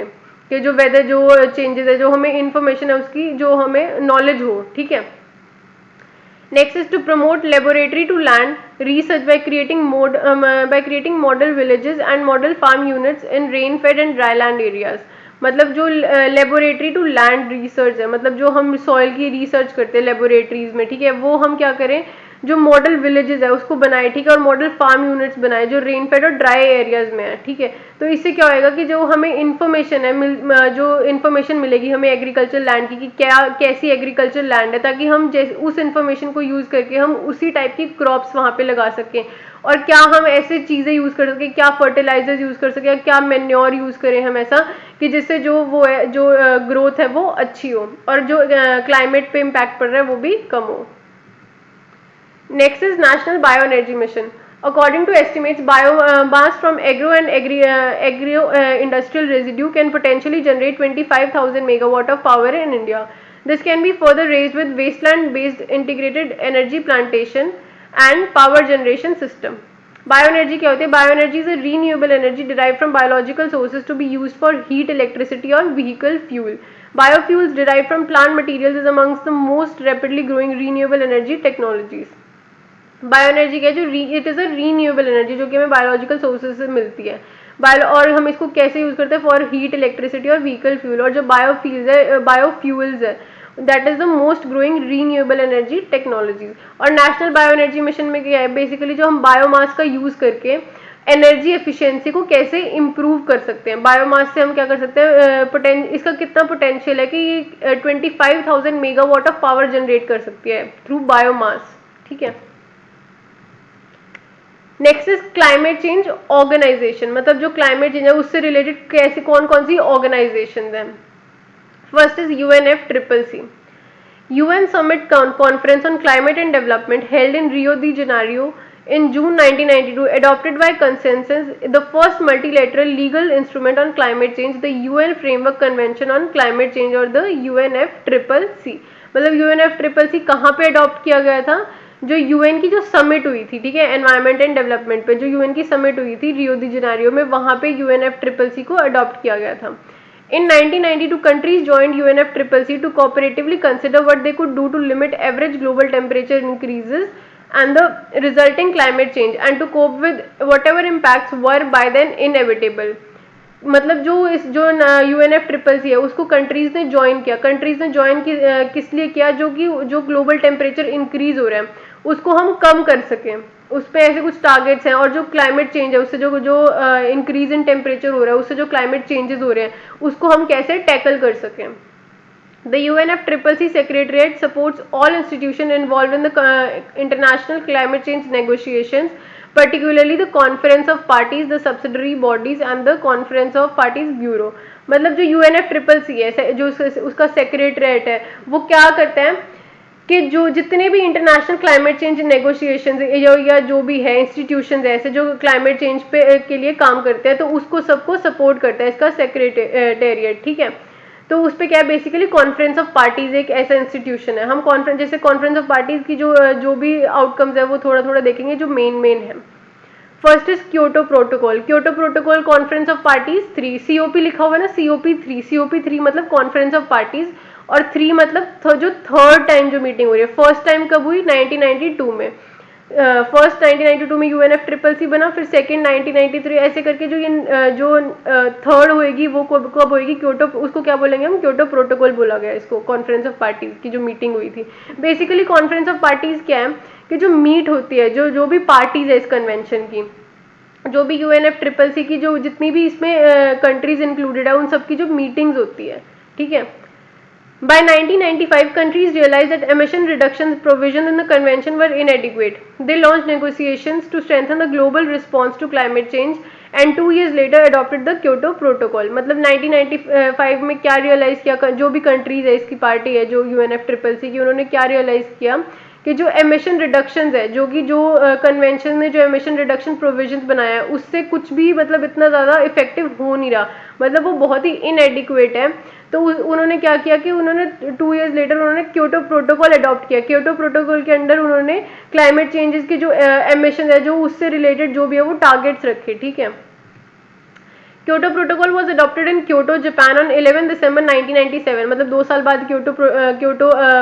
कि जो वेदर जो चेंजेस है, जो हमें इंफॉर्मेशन है उसकी जो हमें नॉलेज हो, ठीक है। Next is to promote laboratory to land research by creating model villages and model farm units in rain-fed and dryland areas। मतलब जो लेबोरेटरी टू लैंड रिसर्च है, मतलब जो हम सॉइल की रिसर्च करते हैं लेबोरेटरीज में, ठीक है, वो हम क्या करें, जो मॉडल विलेजेस है उसको बनाए, ठीक है, और मॉडल फार्म यूनिट्स बनाए जो रेन फेड और ड्राई एरियाज में है, ठीक है। तो इससे क्या होएगा कि जो हमें इन्फॉर्मेशन है, जो इन्फॉर्मेशन मिलेगी हमें एग्रीकल्चर लैंड की कि क्या कैसी एग्रीकल्चर लैंड है, ताकि हम उस इन्फॉर्मेशन को यूज करके हम उसी टाइप की क्रॉप्स वहाँ पे लगा सकें, और क्या हम ऐसे चीज़ें यूज़ कर सकें, क्या फर्टिलाइजर्स यूज़ कर सकें, क्या मैन्योर यूज़ करें हम ऐसा कि जिससे जो वो है जो ग्रोथ है वो अच्छी हो, और जो क्लाइमेट पे इम्पैक्ट पड़ रहा है वो भी कम हो। Next is National Bioenergy Mission. According to estimates, biomass from agro and agro-industrial residue can potentially generate 25,000 megawatt of power in India. This can be further raised with wasteland-based integrated energy plantation and power generation system. Bioenergy क्या होती है? Bioenergy is a renewable energy derived from biological sources to be used for heat, electricity or vehicle fuel. Biofuels derived from plant materials is amongst the most rapidly growing renewable energy technologies. Bioenergy क्या है? जो it is a renewable energy जो कि हमें बायोलॉजिकल सोर्सेज से मिलती है। और हम इसको कैसे यूज़ करते हैं? फॉर हीट, इलेक्ट्रिसिटी और व्हीकल फ्यूल। और जो बायोफ्यूल्स है that is the most growing renewable energy technologies. और नेशनल बायोएनर्जी मिशन में क्या है? बेसिकली जो हम बायोमास का यूज़ करके एनर्जी एफिशिएंसी को कैसे इम्प्रूव कर सकते हैं। बायोमास से हम क्या कर सकते हैं? इसका कितना पोटेंशियल है कि 25,000 मेगावाट ऑफ पावर जनरेट कर सकती है थ्रू बायोमास, ठीक है। Next is climate change organisation. मतलब जो क्लाइमेट चेंज है उससे रिलेटेड कैसी कौन कौन सी ऑर्गेनाइजेशन हैं। First is UNFCCC, UN Summit Conference on Climate and Development held in Rio de Janeiro in June 1992 adopted by consensus the first multilateral legal instrument on climate change, the UN Framework Convention on Climate Change और the UNFCCC। मतलब UNFCCC कहाँ पे अडॉप्ट किया गया था? जो यूएन की जो समिट हुई थी, ठीक है, एनवायरमेंट एंड डेवलपमेंट पे जो यूएन की समिट हुई थी रियो दी जेनेरियो में, वहाँ पे UNFCCC को अडॉप्ट किया गया था। In 1992, countries joined UNFCCC to cooperatively consider what they could do to limit average global temperature increases and the resulting climate change and to cope with whatever impacts were by then inevitable. मतलब जो UNFCCC है उसको कंट्रीज ने ज्वाइन किया। कंट्रीज ने ज्वाइन किस लिए किया, जो कि जो ग्लोबल टेम्परेचर इंक्रीज हो रहा है उसको हम कम कर सकें। उस पे ऐसे कुछ टारगेट्स हैं, और जो क्लाइमेट चेंज है उससे जो जो इंक्रीज इन टेम्परेचर हो रहा है, उससे जो क्लाइमेट चेंजेस हो रहे हैं उसको हम कैसे टैकल कर सकें। The UNFCCC Secretariat supports all institutions involved in the international climate change negotiations, particularly the Conference of Parties, the subsidiary bodies and the Conference of Parties Bureau। मतलब जो UNFCCC है, जो उसका सेक्रेटरीट है, वो क्या करता है कि जो जितने भी इंटरनेशनल क्लाइमेट चेंज नेगोशिएशंस या जो भी है इंस्टीट्यूशंस ऐसे जो क्लाइमेट चेंज पे के लिए काम करते हैं, तो उसको सबको सपोर्ट करता है इसका सेक्रेटेरिएट, ठीक है। तो उस पर क्या है, बेसिकली कॉन्फ्रेंस ऑफ पार्टीज एक ऐसा इंस्टीट्यूशन है। हम कॉन्फ्रेंस, जैसे कॉन्फ्रेंस ऑफ पार्टीज की जो भी आउटकम्स है वो थोड़ा थोड़ा देखेंगे, जो मेन है। First is Kyoto protocol. Kyoto protocol conference of parties 3, COP लिखा हुआ है ना, COP3 मतलब कॉन्फ्रेंस ऑफ पार्टीज, और 3 मतलब जो थर्ड टाइम जो मीटिंग हो रही है। फर्स्ट टाइम कब हुई, 1992 में। फर्स्ट 1992 में UNFCCC बना, फिर सेकंड 1993, ऐसे करके जो थर्ड होएगी वो कब होएगी, क्योटो, उसको क्या बोलेंगे हम, क्योटो प्रोटोकॉल बोला गया इसको। कॉन्फ्रेंस ऑफ पार्टीज की जो मीटिंग हुई थी, बेसिकली कॉन्फ्रेंस ऑफ पार्टीज क्या है कि जो मीट होती है, जो भी पार्टीज है इस कन्वेंशन की, जो भी UNFCCC की जो जितनी भी इसमें कंट्रीज इंक्लूडेड है, उन सबकी जो मीटिंग्स होती है, ठीक है। By 1995, countries realized that emission reduction provisions in the convention were inadequate. They launched negotiations to strengthen the global response to climate change and 2 years later adopted the Kyoto Protocol. मतलब 1995 में क्या realize किया, जो भी countries है इसकी पार्टी है जो UNFCCC की, उन्होंने क्या realize किया कि जो एमिशन रिडक्शंस है, जो कि जो कन्वेंशन ने जो एमिशन रिडक्शन प्रोविजंस बनाया है, उससे कुछ भी मतलब इतना ज़्यादा इफेक्टिव हो नहीं रहा, मतलब वो बहुत ही इनएडिक्वेट है। तो उन्होंने क्या किया कि उन्होंने 2 years लेटर उन्होंने क्योटो प्रोटोकॉल अडॉप्ट किया। क्योटो प्रोटोकॉल के अंडर उन्होंने क्लाइमेट चेंजेस की जो एमिशन है, जो उससे रिलेटेड जो भी है वो टारगेट्स रखे, ठीक है। Kyoto protocol was adopted in Kyoto Japan on 11 दिसंबर 1997, मतलब 2 साल बाद क्योटो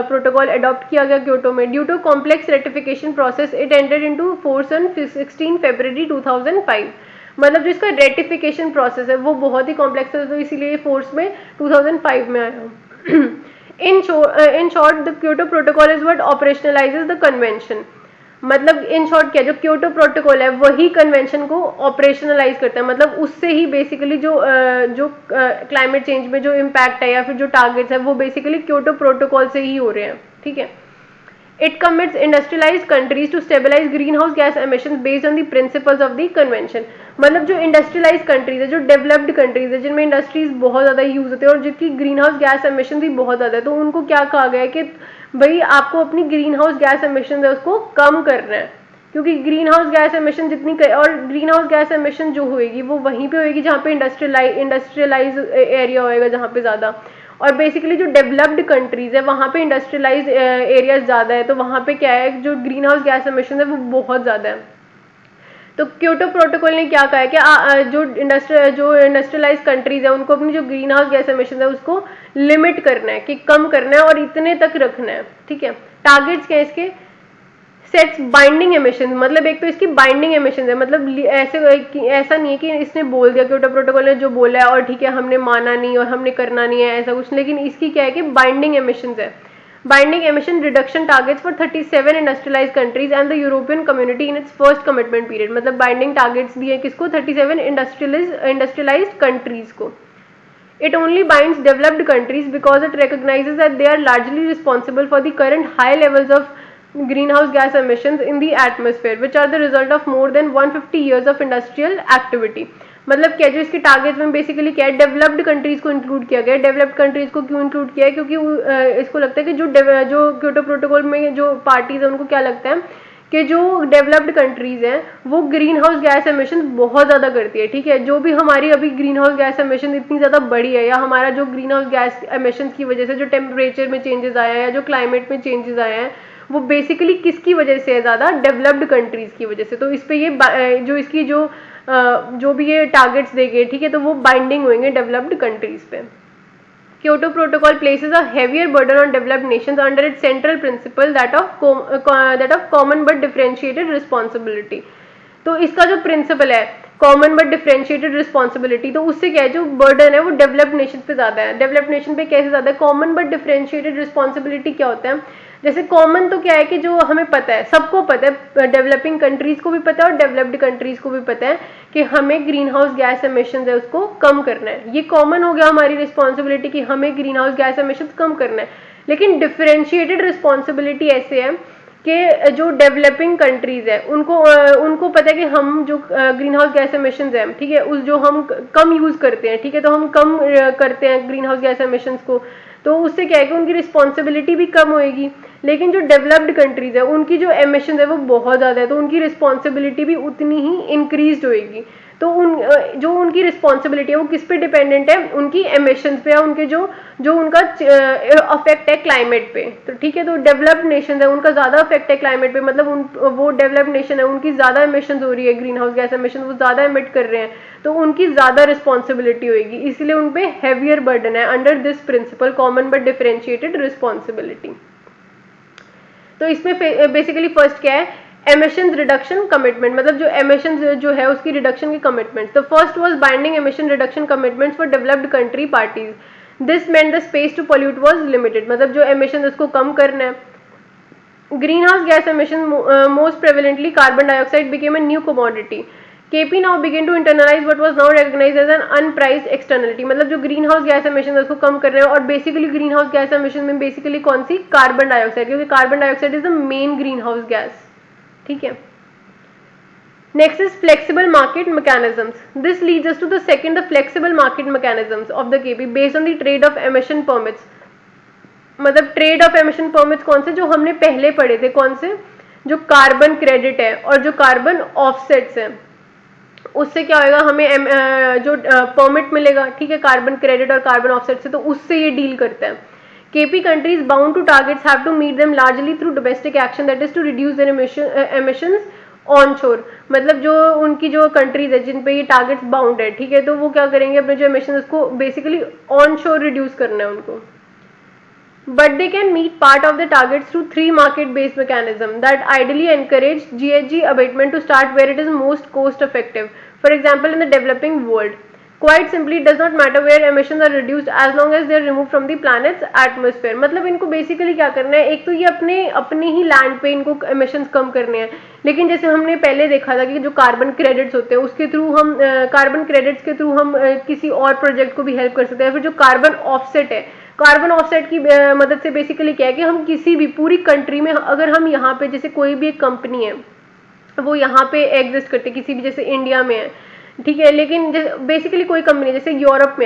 प्रोटोकॉल अडॉप्ट किया गया क्योटो में। Due to complex ratification process it entered into force on 16 February 2005। मतलब जो इसका रेटिफिकेशन प्रोसेस है वो बहुत ही कॉम्प्लेक्स है, तो इसीलिए फोर्स में 2005 में आया। In short the Kyoto protocol is what operationalises the convention. मतलब इन शॉर्ट क्या, जो क्योटो प्रोटोकॉल है वही कन्वेंशन को ऑपरेशनलाइज करता है, मतलब उससे ही बेसिकली जो क्लाइमेट चेंज में जो इम्पैक्ट है या फिर जो टारगेट्स है वो बेसिकली क्योटो प्रोटोकॉल से ही हो रहे हैं, ठीक है। It commits industrialized countries to stabilize greenhouse gas emissions based on the principles of the convention। मतलब जो इंडस्ट्रियलाइज कंट्रीज है, जो डेवलप्ड कंट्रीज है, जिनमें इंडस्ट्रीज बहुत ज़्यादा यूज होते हैं और जिनकी ग्रीन हाउस गैस एमिशन भी बहुत ज़्यादा है, तो उनको क्या कहा गया है कि भाई आपको अपनी ग्रीन हाउस गैस एमिशन है उसको कम करना है, क्योंकि ग्रीन हाउस गैस एमिशन और ग्रीन हाउस गैस एमिशन जो होएगी वो वहीं पे होएगी जहाँ पे इंडस्ट्रियलाइज एरिया होएगा, जहाँ पे ज़्यादा। और बेसिकली जो डेवलप्ड कंट्रीज है वहाँ पे इंडस्ट्रियलाइज एरियाज ज़्यादा है, तो वहाँ पे क्या है, जो ग्रीन हाउस गैस एमिशन है वो बहुत ज़्यादा है। तो क्योटो प्रोटोकॉल ने क्या कहा है कि जो इंडस्ट्रियलाइज कंट्रीज है उनको अपनी जो ग्रीन हाउस गैस एमिशन है उसको लिमिट करना है, कि कम करना है और इतने तक रखना है, ठीक है। टारगेट्स क्या है इसके, सेट्स बाइंडिंग एमिशन, मतलब एक तो इसकी बाइंडिंग एमिशन है, मतलब ऐसा नहीं है कि इसने बोल दिया, क्योटो प्रोटोकॉल ने जो बोला है और ठीक है हमने माना नहीं और हमने करना नहीं है ऐसा कुछ, लेकिन इसकी क्या है कि बाइंडिंग एमिशन है। Binding emission reduction targets for 37 industrialise countries and the European community in its first commitment period. मतलब बाइंडिंग टारगेट्स दिए किसको, 37 इंडस्ट्रियलाइज्ड कंट्रीज को। It only binds developed countries because it recognizes that they are largely responsible for the current high levels of greenhouse gas emissions in the atmosphere, which are the result of more than 150 years of industrial activity। मतलब क्या जो इसके टारगेट में बेसिकली क्या है, डेवलप्ड कंट्रीज को इंक्लूड किया गया। डेवलप्ड कंट्रीज को क्यों इंक्लूड किया है, क्योंकि इसको लगता है कि जो क्योटो प्रोटोकॉल में जो पार्टीज है उनको क्या लगता है कि जो डेवलप्ड कंट्रीज हैं वो ग्रीन हाउस गैस एमिशन बहुत ज़्यादा करती है, ठीक है। जो भी हमारी अभी ग्रीन हाउस गैस एमिशन इतनी ज़्यादा बढ़ी है, या हमारा जो ग्रीन हाउस गैस एमिशन की वजह से जो टेम्परेचर में चेंजेस आया है या जो क्लाइमेट में चेंजेस आए हैं, वो बेसिकली किसकी वजह से है, ज़्यादा डेवलप्ड कंट्रीज़ की वजह से। तो इस पर ये जो इसकी जो भी ये टारगेट्स देंगे, ठीक है, तो वो बाइंडिंग होंगे डेवलप्ड कंट्रीज़ पे। Kyoto Protocol places a heavier burden on developed nations under its central principle that of common but differentiated responsibility। तो इसका जो प्रिंसिपल है कॉमन बट डिफरेंशिएटेड रिस्पॉन्सिबिलिटी, तो उससे क्या है, जो बर्डन है वो डेवलप्ड नेशन पे ज़्यादा है। डेवलप्ड नेशन पे कैसे ज़्यादा है, कॉमन बट डिफरेंशिएटेड रिस्पॉन्सिबिलिटी क्या होता है, जैसे कॉमन तो क्या है कि जो हमें पता है, सबको पता है, डेवलपिंग कंट्रीज को भी पता है और डेवलप्ड कंट्रीज को भी पता है कि हमें ग्रीन हाउस गैस एमिशन है उसको कम करना है। ये कॉमन हो गया हमारी रिस्पॉन्सिबिलिटी कि हमें ग्रीन हाउस गैस एमिशन कम करना है। लेकिन डिफरेंशिएटेड रिस्पॉन्सिबिलिटी ऐसे है कि जो डेवलपिंग कंट्रीज है उनको पता है कि हम जो ग्रीन हाउस गैस एमिशंस है, ठीक है, उस जो हम कम यूज़ करते हैं, ठीक है, तो हम कम करते हैं ग्रीन हाउस गैस एमिशंस को, तो उससे क्या है कि उनकी रिस्पॉन्सिबिलिटी भी कम होएगी। लेकिन जो डेवलप्ड कंट्रीज है उनकी जो एमिशन है वो बहुत ज़्यादा है, तो उनकी रिस्पॉन्सिबिलिटी भी उतनी ही इंक्रीज होएगी। तो जो उनकी रिस्पॉन्सिबिलिटी है वो किस पे डिपेंडेंट है, उनकी एमिशंस पे या उनके जो उनका अफेक्ट है क्लाइमेट पे। तो ठीक है, तो डेवलप्ड नेशन है उनका ज़्यादा अफेक्ट है क्लाइमेट पे, मतलब वो डेवलप्ड नेशन है उनकी ज़्यादा एमिशन हो रही है, ग्रीन हाउस गैस एमिशन वो ज़्यादा एमिट कर रहे हैं, तो उनकी ज़्यादा रिस्पॉन्सिबिलिटी होगी, इसलिए उन पर हैवियर बर्डन है under this principle common but differentiated responsibility. तो इसमें बेसिकली फर्स्ट क्या है, एमिशन रिडक्शन कमिटमेंट, मतलब जो एमिशन जो है उसकी रिडक्शन की commitments. The first was binding emission reduction commitments for developed country parties, this meant the space to pollute was limited, मतलब जो एमिशन उसको कम करना है। Green house gas emission most prevalently carbon dioxide became a new commodity, KP now began to internalize what was now recognized as an unpriced externality, मतलब जो ग्रीन हाउस गैस एमिशन उसको कम कर रहे हैं, और basically green house gas emission में बेसिकली कौन सी, कार्बन डाइऑक्साइड, क्योंकि carbon dioxide is the main green house gas, ठीक है। Next is flexible market mechanisms, this leads us to the second, the flexible market mechanisms of the KP based on the trade of emission permits, मतलब ट्रेड ऑफ एमिशन परमिट्स कौन से, जो हमने पहले पढ़े थे, कौन से, जो कार्बन क्रेडिट है और जो कार्बन ऑफसेट्स है, उससे क्या होगा, हमें जो परमिट मिलेगा, ठीक है, कार्बन क्रेडिट और कार्बन ऑफसेट से, तो उससे ये डील करता है। KP countries bound to targets have to meet them largely through domestic action, that is to reduce their emissions onshore, मतलब जो उनकी जो कंट्रीज है जिन पे ये टारगेट्स बाउंड है, ठीक है, तो वो क्या करेंगे, अपने जो एमिशन उसको बेसिकली ऑन शोर रिड्यूस करना है उनको। But they can meet part of the targets through three market-based mechanisms that ideally encourage GHG abatement to start where it is most cost-effective. For example, in the developing world, quite simply, it does not matter where emissions are reduced as long as they are removed from the planet's atmosphere. मतलब इनको बेसिकली क्या करना है, एक तो ये अपने ही लैंड पे इनको एमिशंस कम करने हैं, लेकिन जैसे हमने पहले देखा था कि जो कार्बन क्रेडिट्स होते हैं उसके थ्रू हम कार्बन क्रेडिट्स के थ्रू हम किसी और प्रोजेक्ट को भी हेल्प कर सकते हैं। फिर जो कार्बन ऑफसेट है, कार्बन ऑफसेट की मदद से बेसिकली क्या है कि हम किसी भी पूरी कंट्री में, अगर हम यहाँ पे जैसे कोई भी एक कंपनी है वो यहाँ पे एग्जिस्ट करती है, किसी भी जैसे इंडिया में है, ठीक है, लेकिन बेसिकली कोई कंपनी जैसे यूरोप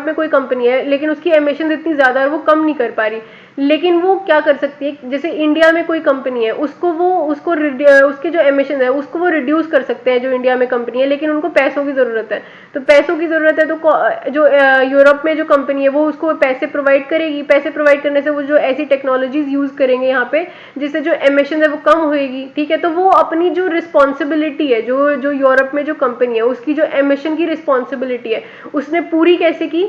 में कोई कंपनी है, लेकिन उसकी एमिशन इतनी ज़्यादा है वो कम नहीं कर पा रही, लेकिन वो क्या कर सकती है, जैसे इंडिया में कोई कंपनी है उसके जो एमिशन है उसको वो रिड्यूस कर सकते हैं जो इंडिया में कंपनी है, लेकिन उनको पैसों की ज़रूरत है, तो पैसों की ज़रूरत है, तो जो यूरोप में जो कंपनी है वो उसको पैसे प्रोवाइड करेगी, पैसे प्रोवाइड करने से वो जो ऐसी टेक्नोलॉजीज यूज़ करेंगे यहाँ पे जिससे जो एमिशन है वो कम होएगी, ठीक है, तो वो अपनी जो रिस्पॉन्सिबिलिटी है, जो यूरोप में जो कंपनी है उसकी जो एमिशन की रिस्पॉन्सिबिलिटी है उसने पूरी कैसे की,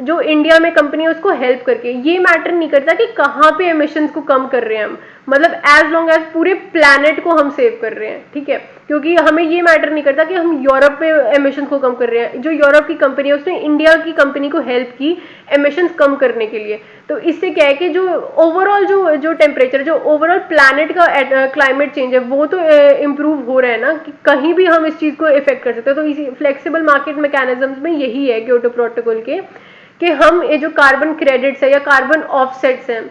जो इंडिया में कंपनी है उसको हेल्प करके। ये मैटर नहीं करता कि कहाँ पे एमिशंस को कम कर रहे हैं हम, मतलब एज लॉन्ग एज पूरे प्लैनेट को हम सेव कर रहे हैं, ठीक है, क्योंकि हमें ये मैटर नहीं करता कि हम यूरोप में एमिशन को कम कर रहे हैं, जो यूरोप की कंपनी है उसने इंडिया की कंपनी को हेल्प की एमिशंस कम करने के लिए। तो इससे क्या है कि जो ओवरऑल जो टेम्परेचर, जो ओवरऑल प्लैनेट का क्लाइमेट चेंज है वो तो इम्प्रूव हो रहा है ना, कि कहीं भी हम इस चीज़ को इफेक्ट कर सकते हैं। तो इसी फ्लेक्सिबल मार्केट मैकेनिज्म्स में यही है क्योटो प्रोटोकॉल के, कि हम ये जो कार्बन क्रेडिट्स है या कार्बन ऑफसेट्स हैं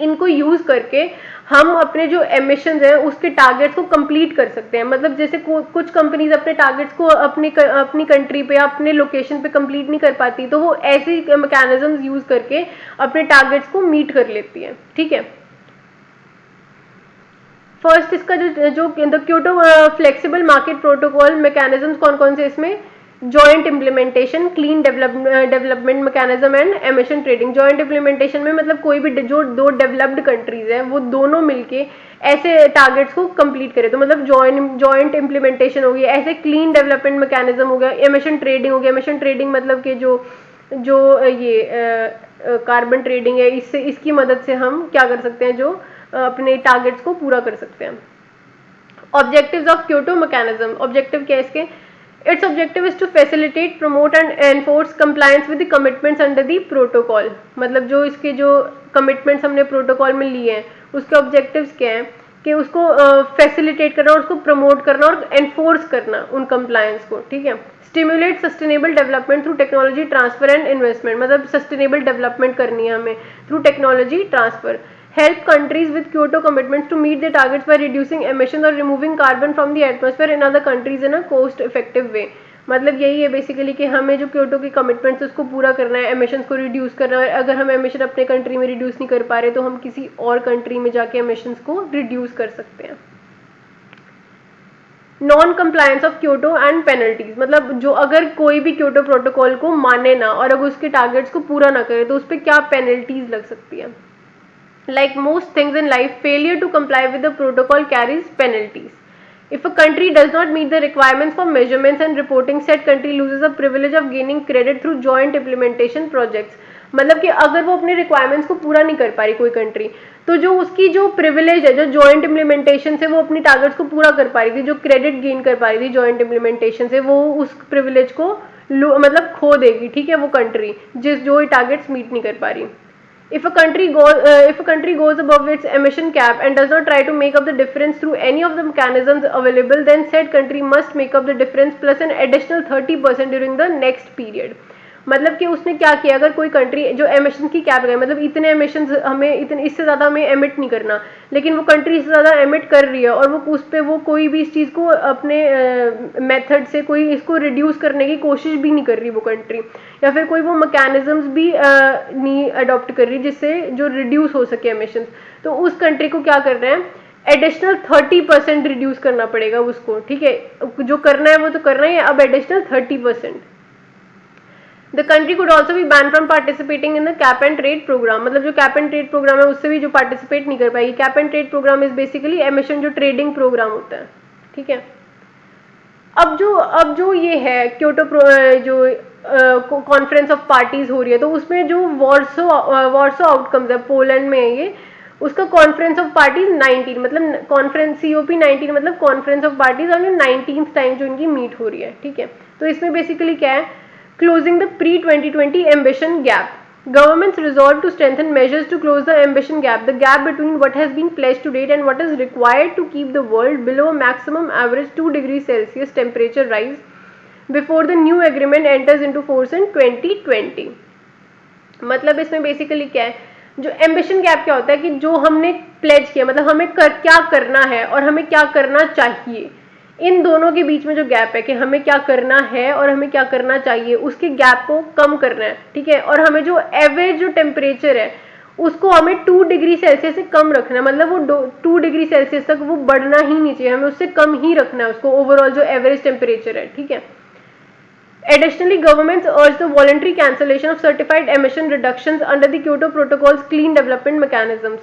इनको यूज करके हम अपने जो एमिशंस हैं उसके टारगेट्स को कंप्लीट कर सकते हैं। मतलब जैसे कुछ कंपनीज अपने टारगेट्स को अपनी कंट्री पे या अपने लोकेशन पे कंप्लीट नहीं कर पाती, तो वो ऐसे मैकेनिज्म्स यूज करके अपने टारगेट्स को मीट कर लेती है, ठीक है। फर्स्ट इसका जो Kyoto flexible market protocol mechanisms कौन कौन से, इसमें joint implementation, clean development mechanism and emission trading. Joint implementation में मतलब कोई भी जो दो डेवलप्ड कंट्रीज हैं वो दोनों मिलके ऐसे टारगेट्स को कंप्लीट करें, तो मतलब जॉइंट इम्प्लीमेंटेशन हो गई, ऐसे क्लीन डेवलपमेंट मैकेनिज्म हो गया, एमिशन ट्रेडिंग हो गया। एमिशन ट्रेडिंग मतलब कि जो ये कार्बन ट्रेडिंग है, इसकी मदद से हम क्या कर सकते हैं, जो अपने टारगेट्स को पूरा कर सकते हैं। Objectives of Kyoto mechanism, objective क्या है इसके, Its objective is to facilitate, promote and enforce compliance with the commitments under the protocol. मतलब जो इसके जो commitments हमने protocol में लिए हैं उसके objectives क्या हैं कि उसको facilitate करना और उसको promote करना और enforce करना उन compliance को, ठीक है. Stimulate sustainable development through technology transfer and investment. मतलब sustainable development करनी है हमें through technology transfer. Help countries with Kyoto commitments to meet their targets by reducing emissions or removing carbon from the atmosphere in other countries in a cost effective way. मतलब यही है बेसिकली कि हमें जो क्योटो की कमिटमेंट्स उसको पूरा करना है, एमिशंस को रिड्यूस करना है. अगर हम एमिशन अपने कंट्री में रिड्यूस नहीं कर पा रहे तो हम किसी और कंट्री में जाके एमिशंस को रिड्यूस कर सकते हैं. Non compliance of Kyoto and penalties. मतलब जो अगर कोई भी क्योटो प्रोटोकॉल को माने ना और अगर उसके टारगेट्स को पूरा ना करे तो उस पर क्या पेनल्टीज लग सकती है. Like most things in life, failure to comply with the protocol carries penalties. If a country does not meet the requirements for measurements and reporting, said country loses the privilege of gaining credit through joint implementation projects. मतलब कि अगर वो अपने रिक्वायरमेंट्स को पूरा नहीं कर पा रही कोई कंट्री, तो जो उसकी जो प्रिविलेज है, जो जॉइंट इम्प्लीमेंटेशन से वो अपनी टारगेट्स को पूरा कर पा रही थी, जो क्रेडिट गेन कर पा रही थी जॉइंट इम्प्लीमेंटेशन से, वो उस प्रिविलेज को मतलब खो देगी, ठीक है, वो कंट्री जो टारगेट्स मीट नहीं कर पा रही. If a country goes above its emission cap and does not try to make up the difference through any of the mechanisms available, then said country must make up the difference plus an additional 30% during the next period. मतलब कि उसने क्या किया, अगर कोई कंट्री जो एमिशन की कैप लगाई, मतलब इतने एमिशन हमें इतने इससे ज़्यादा हमें एमिट नहीं करना, लेकिन वो कंट्री इससे ज़्यादा एमिट कर रही है और वो उस पर वो कोई भी इस चीज़ को अपने मेथड से कोई इसको रिड्यूस करने की कोशिश भी नहीं कर रही वो कंट्री, या फिर कोई वो मैकेनिज्म्स भी नहीं अडॉप्ट कर रही जिससे जो रिड्यूस हो सके एमिशंस, तो उस कंट्री को क्या कर रहे हैं, एडिशनल 30% रिड्यूस करना पड़ेगा उसको, ठीक है. जो करना है वो तो करना ही है, अब additional 30%. The country could also be banned from participating in the cap and trade program. मतलब जो cap and trade program है उससे भी जो participate नहीं कर पाएगी. Cap and trade program is basically emission जो trading program होता है, ठीक है. अब जो ये है क्योटो जो कॉन्फ्रेंस ऑफ पार्टीज हो रही है, तो उसमें जो वॉर्सो आउटकम्स है, पोलैंड में है ये, उसका कॉन्फ्रेंस ऑफ पार्टीज 19, मतलब कॉन्फ्रेंस COP19 मतलब कॉन्फ्रेंस ऑफ पार्टीज और 19th टाइम जो इनकी मीट हो रही है, ठीक है. तो इसमें बेसिकली क्या है, closing the pre-2020 ambition gap. Governments resolve to strengthen measures to close the ambition gap, the gap between what has been pledged to date and what is required to keep the world below a maximum average 2 degrees Celsius temperature rise before the new agreement enters into force in 2020. मतलब इसमें बेसिकली क्या है, जो एम्बिशन गैप क्या होता है कि जो हमने प्लेज किया, मतलब हमें क्या करना है और हमें क्या करना चाहिए, इन दोनों के बीच में जो गैप है कि हमें क्या करना है और हमें क्या करना चाहिए, उसके गैप को कम करना है, ठीक है. और हमें जो एवरेज जो टेम्परेचर है उसको हमें 2 डिग्री सेल्सियस से कम रखना है, मतलब वो 2 डिग्री सेल्सियस तक वो बढ़ना ही नहीं चाहिए, हमें उससे कम ही रखना है उसको, ओवरऑल जो एवरेज टेम्परेचर है, ठीक है. Additionally, governments urge the voluntary cancellation of certified emission reductions under the Kyoto Protocol's clean development mechanisms.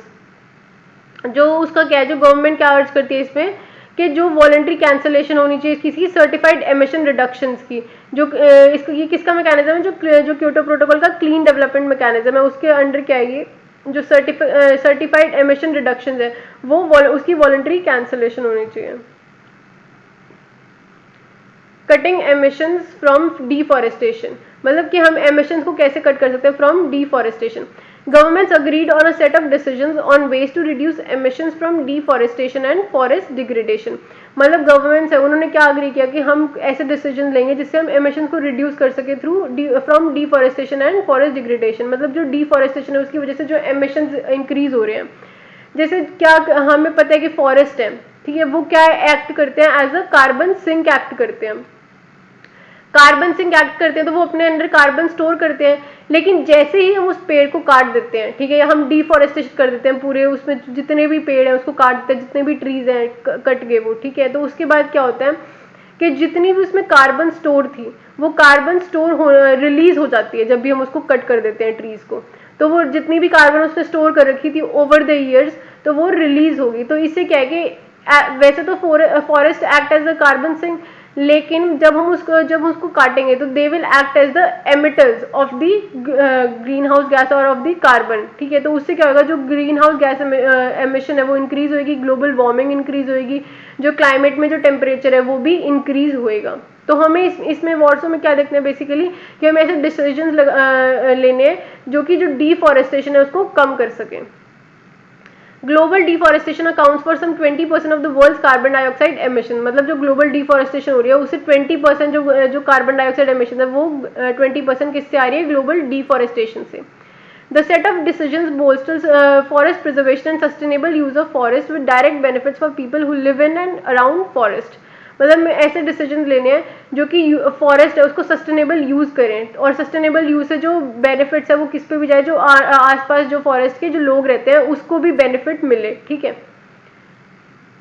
जो उसका क्या है, जो गवर्नमेंट क्या अर्ज करती है इसमें कि जो वॉलंटरी कैंसलेशन होनी चाहिए किसी सर्टिफाइड एमिशन रिडक्शंस की, जो इसको ये किसका मैकेनिज्म है, जो क्योटो प्रोटोकॉल का क्लीन डेवलपमेंट मैकेनिज्म है, उसके अंडर क्या है, ये जो सर्टिफाइड एमिशन रिडक्शंस है वो उसकी वॉलंटरी कैंसलेशन होनी चाहिए. कटिंग एमिशंस फ्रॉम डिफॉरेस्टेशन, मतलब कि हम एमिशंस को कैसे कट कर सकते हैं from deforestation. Governments agreed on a set of decisions on ways to reduce emissions from deforestation and forest degradation. मतलब गवर्नमेंट्स है उन्होंने क्या अग्री किया कि हम ऐसे डिसीजन लेंगे जिससे हम एमिशंस को रिड्यूस कर सके through from deforestation and forest degradation. मतलब जो डिफॉरेस्टेशन है उसकी वजह से जो एमिशंस इंक्रीज हो रहे हैं, जैसे क्या हमें पता है कि फॉरेस्ट है, ठीक है, वो क्या एक्ट करते हैं, as a carbon sink act करते हैं. कार्बन सिंक एक्ट करते हैं तो वो अपने अंदर कार्बन स्टोर करते हैं, लेकिन जैसे ही हम उस पेड़ को काट देते हैं, ठीक है, हम डिफॉरेस्टेशन कर देते हैं, पूरे उसमें जितने भी पेड़ हैं उसको काट देते हैं, जितने भी ट्रीज हैं कट गए वो, ठीक है. तो उसके बाद क्या होता है कि जितनी भी उसमें कार्बन स्टोर थी वो कार्बन रिलीज हो जाती है जब भी हम उसको कट कर देते हैं ट्रीज को, तो वो जितनी भी कार्बन उसने स्टोर कर रखी थी ओवर द ईयर्स तो वो रिलीज होगी. तो इससे क्या है कि वैसे तो forest act as a carbon sink, लेकिन जब हम उसको काटेंगे तो they will act as the emitters of the green house gas और ऑफ द कार्बन, ठीक है. तो उससे क्या होगा, जो ग्रीन हाउस गैस एमिशन है वो इंक्रीज होगी, ग्लोबल वार्मिंग इंक्रीज होगी, जो क्लाइमेट में जो टेम्परेचर है वो भी इंक्रीज होएगा. तो हमें इसमें वर्ड्सों में क्या देखना है बेसिकली, कि हमें ऐसे डिसीजंस लेने हैं जो कि जो डिफॉरेस्टेशन है उसको कम कर सकें। Global deforestation accounts for some 20% of the world's carbon dioxide emission, मतलब जो ग्लोबल डिफॉरेस्टेशन हो रही है उससे 20% जो कार्बन डाइऑक्साइड एमिशन है वो 20% किससे आ रही है, ग्लोबल डिफॉरेस्टेशन से। The set of decisions bolsters forest preservation and sustainable use of forest with direct benefits for people who live in and around forest। मतलब ऐसे डिसीजन लेने हैं जो कि फॉरेस्ट है उसको सस्टेनेबल यूज करें, और सस्टेनेबल यूज से जो बेनिफिट्स है वो किस पे भी जाए, जो आसपास जो फॉरेस्ट के जो लोग रहते हैं उसको भी बेनिफिट मिले, ठीक है।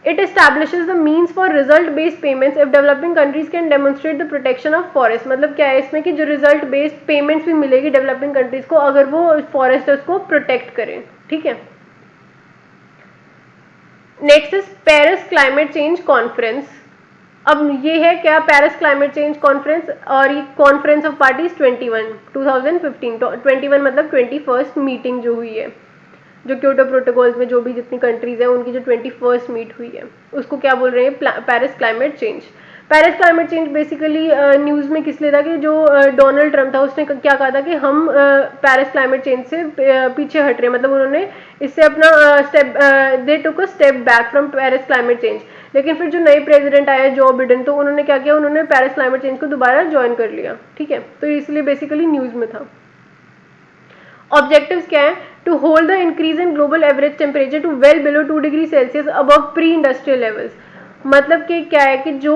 It establishes the means for result based payments if developing countries can demonstrate the protection of forest। मतलब क्या है इसमें कि जो रिजल्ट बेस्ड पेमेंट्स भी मिलेगी डेवलपिंग कंट्रीज को अगर वो फॉरेस्ट उसको प्रोटेक्ट करें, ठीक है। Next is Paris climate change conference. अब ये है क्या, पेरिस क्लाइमेट चेंज कॉन्फ्रेंस, और ये कॉन्फ्रेंस ऑफ पार्टीज 2015 21 मतलब 21st मीटिंग जो हुई है, जो क्योटो प्रोटोकॉल्स में जो भी जितनी कंट्रीज है उनकी जो 21st मीट हुई है उसको क्या बोल रहे हैं, Paris climate change. Paris climate change basically news में किस लिए था कि जो डोनाल्ड ट्रम्प था उसने क्या कहा था कि हम पेरिस क्लाइमेट चेंज से पीछे हट रहे हैं, मतलब उन्होंने इससे अपना they took a step back from Paris climate change. लेकिन फिर जो नए प्रेसिडेंट आए जो बिडेन, तो उन्होंने क्या किया, उन्होंने पेरिस क्लाइमेट चेंज को दोबारा ज्वाइन कर लिया, ठीक है। तो इसलिए बेसिकली न्यूज़ में था। ऑब्जेक्टिव्स क्या है, to hold the increase in global average temperature to well below 2 degree Celsius above pre industrial levels. मतलब कि क्या है कि जो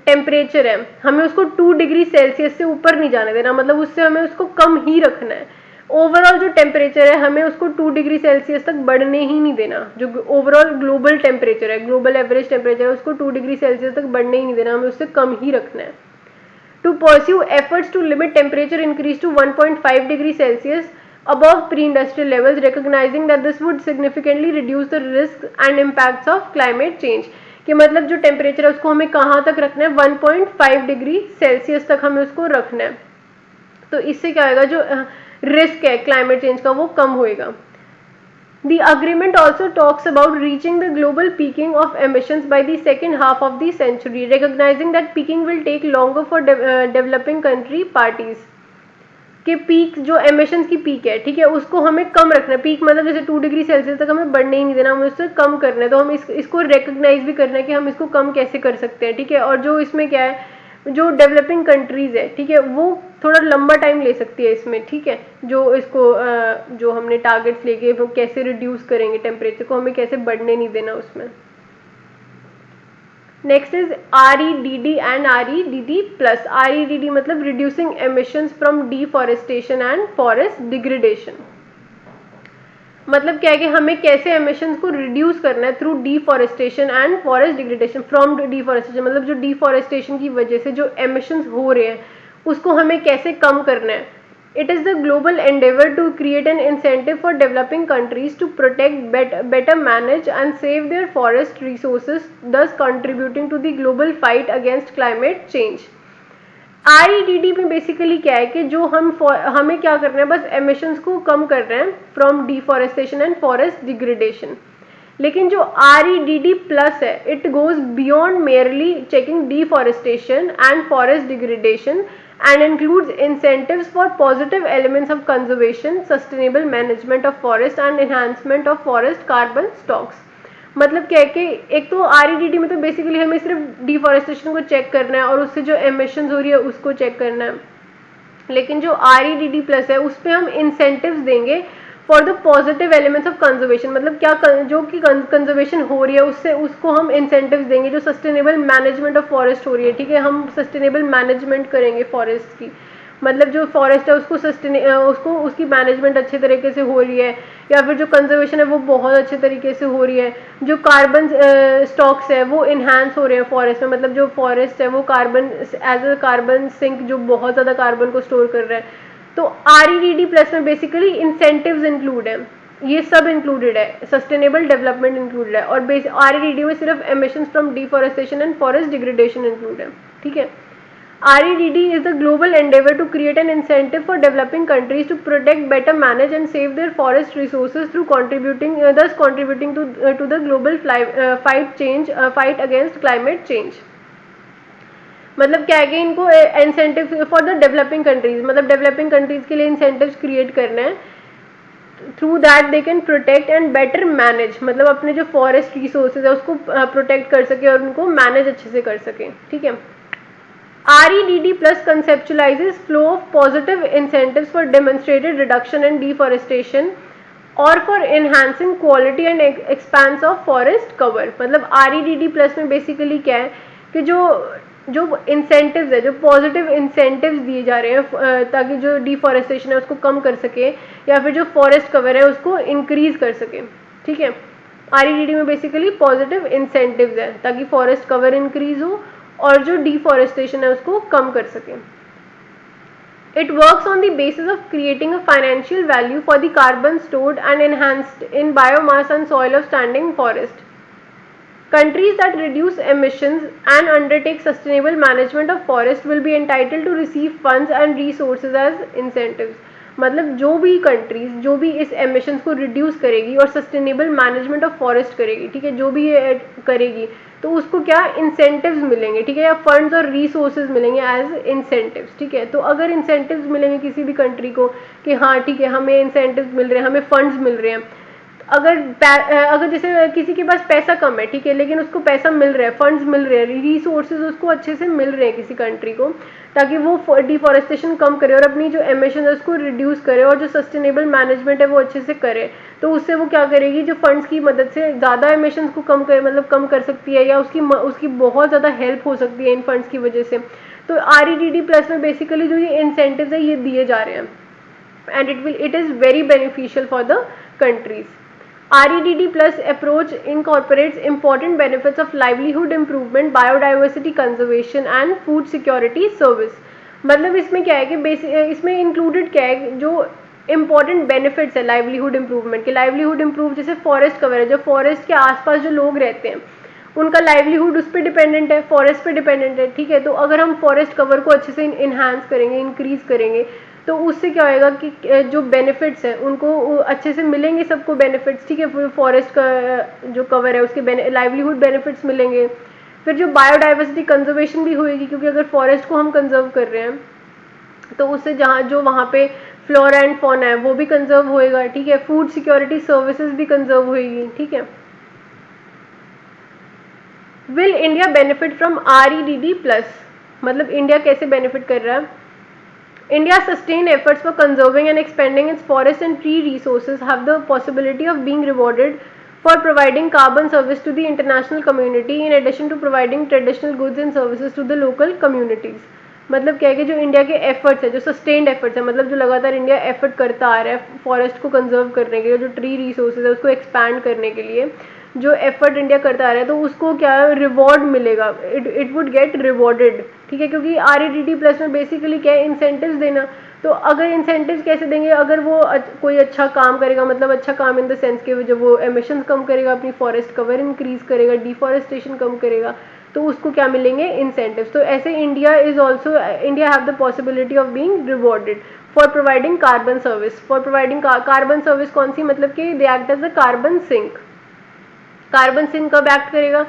टेम्परेचर है हमें उसको 2 डिग्री सेल्सियस से ऊपर नहीं जाने देना, मतलब उससे हमें उसको कम ही रखना है। ओवरऑल जो टेम्परेचर है हमें उसको 2 डिग्री सेल्सियस तक बढ़ने ही नहीं देना, जो ओवरऑल ग्लोबल टेम्परेचर है, ग्लोबल एवरेज टेम्परेचर है उसको 2 डिग्री सेल्सियस तक बढ़ने ही नहीं देना, हमें उससे कम ही रखना है। To pursue efforts to limit temperature increase to 1.5 degree Celsius above pre-industrial levels, recognizing that this would significantly reduce the risks and impacts of climate change। कि मतलब जो टेम्परेचर है उसको हमें कहाँ तक रखना है, 1.5 डिग्री सेल्सियस तक हमें उसको रखना है। तो इससे क्या होगा, जो रिस्क है क्लाइमेट चेंज का वो कम होएगा। The agreement also talks about reaching the global peaking of emissions by the second half of the century, recognizing that peaking will take longer for developing country parties। कि पीक जो एमिशंस की पीक है, ठीक है, उसको हमें कम रखना है। पीक मतलब जैसे 2 डिग्री सेल्सियस तक हमें बढ़ने ही नहीं देना, हमें उससे कम करना है। तो हम इसको रिकग्नाइज भी करना है कि हम इसको कम कैसे कर सकते हैं, ठीक है। और जो इसमें क्या है, जो डेवलपिंग कंट्रीज है, ठीक है, वो थोड़ा लंबा टाइम ले सकती है इसमें, ठीक है। जो इसको जो हमने टारगेट्स लेके वो कैसे रिड्यूस करेंगे टेम्परेचर को, हमें कैसे बढ़ने नहीं देना उसमें। Next is REDD and REDD plus. REDD मतलब reducing emissions from deforestation and forest degradation. मतलब क्या है कि हमें कैसे एमिशंस को रिड्यूस करना है through deforestation and forest degradation. From deforestation मतलब जो डिफॉरेस्टेशन की वजह से जो एमिशंस हो रहे हैं उसको हमें कैसे कम करना है। It is the global endeavor to create an incentive for developing countries to protect, better manage and save their forest resources, thus contributing to the global fight against climate change। REDD में बेसिकली क्या है कि जो हमें क्या करना है, बस एमिशंस को कम कर रहे हैं from deforestation and forest degradation. लेकिन जो REDD प्लस है, it goes beyond merely checking deforestation and forest degradation and includes incentives for positive elements of conservation, sustainable management of forest and enhancement of forest carbon stocks। मतलब क्या है कि एक तो REDD में तो बेसिकली हमें सिर्फ डिफॉरेस्टेशन को चेक करना है और उससे जो एमिशंस हो रही है उसको चेक करना है। लेकिन जो REDD प्लस है उस पर हम इंसेंटिव्स देंगे for the positive elements of conservation. मतलब क्या जो कि कंजर्वेशन हो रही है उससे उसको हम इंसेंटिव्स देंगे। जो सस्टेनेबल मैनेजमेंट ऑफ फॉरेस्ट हो रही है, ठीक है, हम सस्टेनेबल मैनेजमेंट करेंगे फॉरेस्ट की। मतलब जो फॉरेस्ट है उसको उसकी मैनेजमेंट अच्छे तरीके से हो रही है, या फिर जो कंजर्वेशन है वो बहुत अच्छे तरीके से हो रही है। जो कार्बन स्टॉक्स है वो इन्हांस हो रहे हैं फॉरेस्ट में, मतलब जो फॉरेस्ट है वो carbon as a carbon sink जो बहुत ज़्यादा कार्बन को स्टोर कर रहा है। तो REDD प्लस में बेसिकली इंसेंटिव्स इंक्लूड है, ये सब इंक्लूडेड है, सस्टेनेबल डेवलपमेंट इंक्लूडेड है। और REDD में सिर्फ emissions from deforestation and forest degradation include है, ठीक है। REDD is the global endeavor to create an incentive for developing countries to protect, better manage and save their forest resources through thus contributing to the global fight against climate change। मतलब क्या है कि इनको incentive for the developing countries, मतलब डेवलपिंग कंट्रीज के लिए इंसेंटिव्स क्रिएट करना है through that they can protect and better manage, मतलब अपने जो फॉरेस्ट रिसोर्सेज है उसको प्रोटेक्ट कर सके और उनको मैनेज अच्छे से कर सके, ठीक है। REDD plus conceptualizes flow of positive incentives for demonstrated reduction in deforestation और for enhancing quality and expanse of forest cover। मतलब REDD plus में बेसिकली क्या है कि जो जो इंसेंटिव्स है, जो पॉजिटिव इंसेंटिव्स दिए जा रहे हैं ताकि जो डिफॉरेस्टेशन है उसको कम कर सके या फिर जो फॉरेस्ट कवर है उसको इंक्रीज कर सके, ठीक है। REDD में बेसिकली पॉजिटिव इंसेंटिव्स है ताकि फॉरेस्ट कवर इंक्रीज हो और जो डिफॉरेस्टेशन है उसको कम कर सके। It works on the basis of creating a financial value for the carbon stored and enhanced in biomass and soil of standing forest. Countries that reduce emissions and undertake sustainable management of forest will be entitled to receive funds and resources as incentives। मतलब जो भी कंट्रीज जो भी इस एमिशंस को रिड्यूस करेगी और सस्टेनेबल मैनेजमेंट ऑफ फॉरेस्ट करेगी, ठीक है, जो भी ये करेगी तो उसको क्या इंसेंटिव्स मिलेंगे, ठीक है, या फंड्स और रिसोर्सेज मिलेंगे एज इंसेंटिव्स, ठीक है। तो अगर इंसेंटिव्स मिलेंगे किसी भी कंट्री को कि हाँ ठीक है हमें इंसेंटिव्स मिल रहे हैं, हमें फंड्स मिल रहे हैं, अगर जैसे किसी के पास पैसा कम है, ठीक है, लेकिन उसको पैसा मिल रहा है, फंड्स मिल रहे हैं, रिसोर्सेज उसको अच्छे से मिल रहे हैं किसी कंट्री को ताकि वो डिफॉरेस्टेशन कम करे और अपनी जो एमिशन है उसको रिड्यूस करे और जो सस्टेनेबल मैनेजमेंट है वो अच्छे से करे, तो उससे वो क्या करेगी, जो फंड्स की मदद से ज़्यादा एमिशन को कम करे, मतलब कम कर सकती है या उसकी बहुत ज़्यादा हेल्प हो सकती है इन फंड्स की वजह से। तो REDD प्लस में बेसिकली जो ये इंसेंटिव्स है ये दिए जा रहे हैं and it is very beneficial for the countries. REDD plus approach incorporates important benefits of livelihood improvement, biodiversity conservation and food security service। मतलब इसमें क्या है कि इसमें इंक्लूडेड क्या है, जो इंपॉर्टेंट बेनिफिट्स है लाइवलीहुड इंप्रूवमेंट के। लाइवलीहुड इंप्रूव जैसे फॉरेस्ट कवर है, जो फॉरेस्ट के आसपास जो लोग रहते हैं उनका लाइवलीहुड उस पर डिपेंडेंट है, फॉरेस्ट पे डिपेंडेंट है, ठीक है। तो अगर हम फॉरेस्ट कवर को अच्छे से इन्हांस करेंगे, इंक्रीज करेंगे, तो उससे क्या होएगा कि जो बेनिफिट्स हैं उनको अच्छे से मिलेंगे सबको बेनिफिट्स, ठीक है। फॉरेस्ट का जो कवर है उसके लाइवलीहुड बेनिफिट्स मिलेंगे। फिर जो बायोडाइवर्सिटी कंजर्वेशन भी होएगी क्योंकि अगर फॉरेस्ट को हम कंजर्व कर रहे हैं तो उससे जहाँ जो वहाँ पे फ्लोरा एंड फौना है वो भी कंजर्व होएगा, ठीक है। फूड सिक्योरिटी सर्विसेज भी कंजर्व होएगी, ठीक है। Will India benefit from REDD plus, मतलब इंडिया कैसे बेनिफिट कर रहा है। India's sustained efforts for conserving and expanding its forest and tree resources have the possibility of being rewarded for providing carbon service to the international community in addition to providing traditional goods and services to the local communities। मतलब क्या है कि जो इंडिया के एफर्ट्स है, जो सस्टेन्ड एफर्ट्स है, मतलब जो लगातार इंडिया एफर्ट करता आ रहा है फॉरेस्ट को कंजर्व करने के लिए, जो ट्री रिसोर्सेज है उसको एक्सपैंड करने के लिए जो एफर्ट इंडिया करता आ रहा है, तो उसको क्या रिवॉर्ड मिलेगा, इट वुड गेट रिवॉर्डेड, ठीक है। क्योंकि REDD प्लस में बेसिकली क्या है इंसेंटिव्स देना। तो अगर इंसेंटिव्स कैसे देंगे, अगर वो कोई अच्छा काम करेगा, मतलब अच्छा काम इन द सेंस के जब वो एमिशंस कम करेगा, अपनी फॉरेस्ट कवर इंक्रीज करेगा, डिफॉरेस्टेशन कम करेगा, तो उसको क्या मिलेंगे इंसेंटिव्स। तो ऐसे India have the possibility of being rewarded for providing carbon service. For providing carbon service कौन सी, मतलब कि they act as a carbon sink. Carbon sink कब एक्ट करेगा,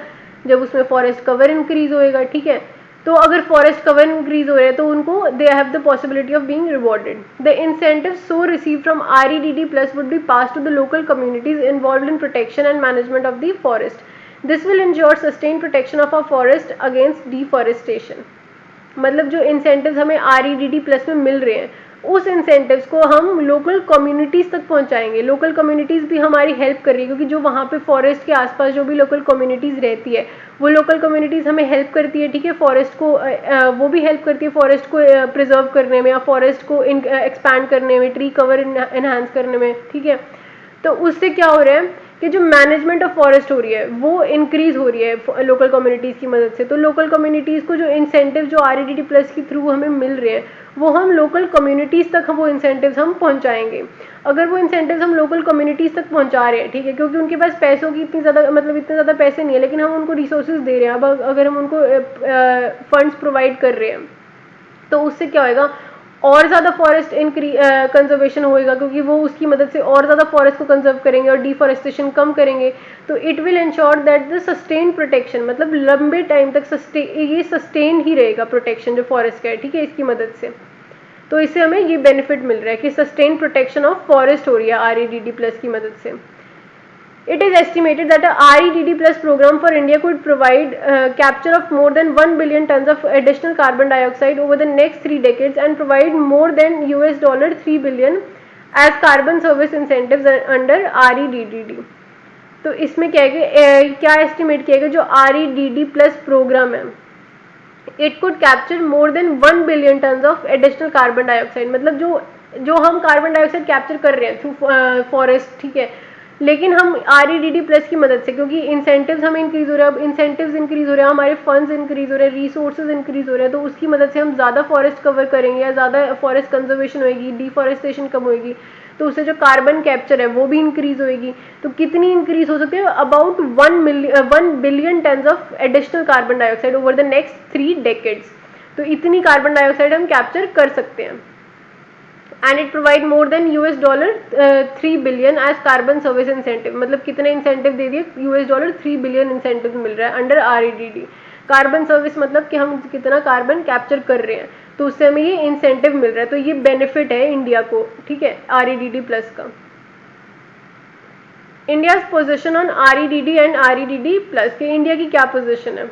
जब उसमें फॉरेस्ट कवर इंक्रीज होएगा, ठीक है। तो अगर फॉरेस्ट कवर इंक्रीज हो रहा है तो उनको they have the possibility of being rewarded. The incentive so receive from REDD plus would be pass to the local communities involved in protection and management of the forest. This will ensure sustain protection of our forest against deforestation. मतलब जो इंसेंटिव्स हमें REDD प्लस में मिल रहे हैं उस इंसेंटिव्स को हम लोकल कम्युनिटीज़ तक पहुंचाएंगे। लोकल कम्युनिटीज़ भी हमारी हेल्प कर रही है क्योंकि जो वहाँ पे फॉरेस्ट के आसपास जो भी लोकल कम्युनिटीज़ रहती है वो लोकल कम्युनिटीज़ हमें हेल्प करती है, ठीक है। फॉरेस्ट को वो भी हेल्प करती है फॉरेस्ट को प्रिजर्व करने में या फॉरेस्ट को एक्सपैंड करने में, ट्री कवर इन्हांस करने में, ठीक है। तो उससे क्या हो रहा है कि जो मैनेजमेंट ऑफ फॉरेस्ट हो रही है वो इंक्रीज हो रही है लोकल कम्युनिटीज़ की मदद से। तो लोकल कम्युनिटीज़ को जो इंसेंटिव जो REDD प्लस के थ्रू हमें मिल रहे हैं वो हम लोकल कम्युनिटीज़ तक वो इंसेंटिव्स हम पहुंचाएंगे। अगर वो इंसेंटिव्स हम लोकल कम्युनिटीज़ तक पहुंचा रहे हैं, ठीक है, क्योंकि उनके पास पैसों की इतने ज़्यादा पैसे नहीं है, लेकिन हम उनको रिसोर्सेज दे रहे हैं। अब अगर हम उनको फंड्स प्रोवाइड कर रहे हैं तो उससे क्या होएगा, और ज़्यादा फॉरेस्ट कंजर्वेशन होएगा, क्योंकि वो उसकी मदद से और ज़्यादा फॉरेस्ट को कंजर्व करेंगे और डिफॉरेस्टेशन कम करेंगे। तो it will ensure that the sustain protection, मतलब लंबे टाइम तक ये सस्टेन ही रहेगा प्रोटेक्शन जो फॉरेस्ट का है, ठीक है, इसकी मदद से। तो इससे हमें ये बेनिफिट मिल रहा है कि सस्टेन प्रोटेक्शन ऑफ फॉरेस्ट हो रही है REDD+ की मदद से। It is estimated that a REDD+ program for India could provide capture of more than 1 billion tons of additional carbon dioxide over the next 3 decades and provide more than $3 billion as carbon service incentives under REDD। तो इसमें क्या है कि क्या एस्टिमेट किया गया जो REDD+ प्रोग्राम है, it could capture more than 1 billion ton of additional carbon dioxide, मतलब जो हम कार्बन डाइऑक्साइड कैप्चर कर रहे हैं थ्रू फॉरेस्ट, ठीक है, लेकिन हम REDD+ की मदद से, क्योंकि इंसेंटिव्स हमें इंक्रीज हो रहे हैं, अब इंसेंटिव्स इंक्रीज हो रहे हैं, हमारे फंड्स इंक्रीज हो रहे हैं, रिसोर्सेज इंक्रीज हो रहे हैं, तो उसकी मदद से हम ज़्यादा फॉरेस्ट कवर करेंगे या ज़्यादा फॉरेस्ट कंजर्वेशन होएगी, डिफॉरेस्टेशन कम होएगी, तो उससे जो कार्बन कैप्चर है वो भी इंक्रीज होएगी। तो कितनी इंक्रीज हो सकती है? About 1 billion ton of additional carbon dioxide over the next 3 decades. तो इतनी कार्बन डाइऑक्साइड हम कैप्चर कर सकते हैं। And it provide more than $3 billion as carbon service incentive, मतलब कितने इंसेंटिव दे दिए? $3 बिलियन इंसेंटिव मिल रहा है अंडर REDD। कार्बन सर्विस मतलब कि हम कितना कार्बन कैप्चर कर रहे हैं, तो उससे हमें ये इंसेंटिव मिल रहा है। तो ये बेनिफिट है इंडिया को, ठीक है, REDD+ का। India position on REDD and REDD+ कि इंडिया की क्या पोजिशन है।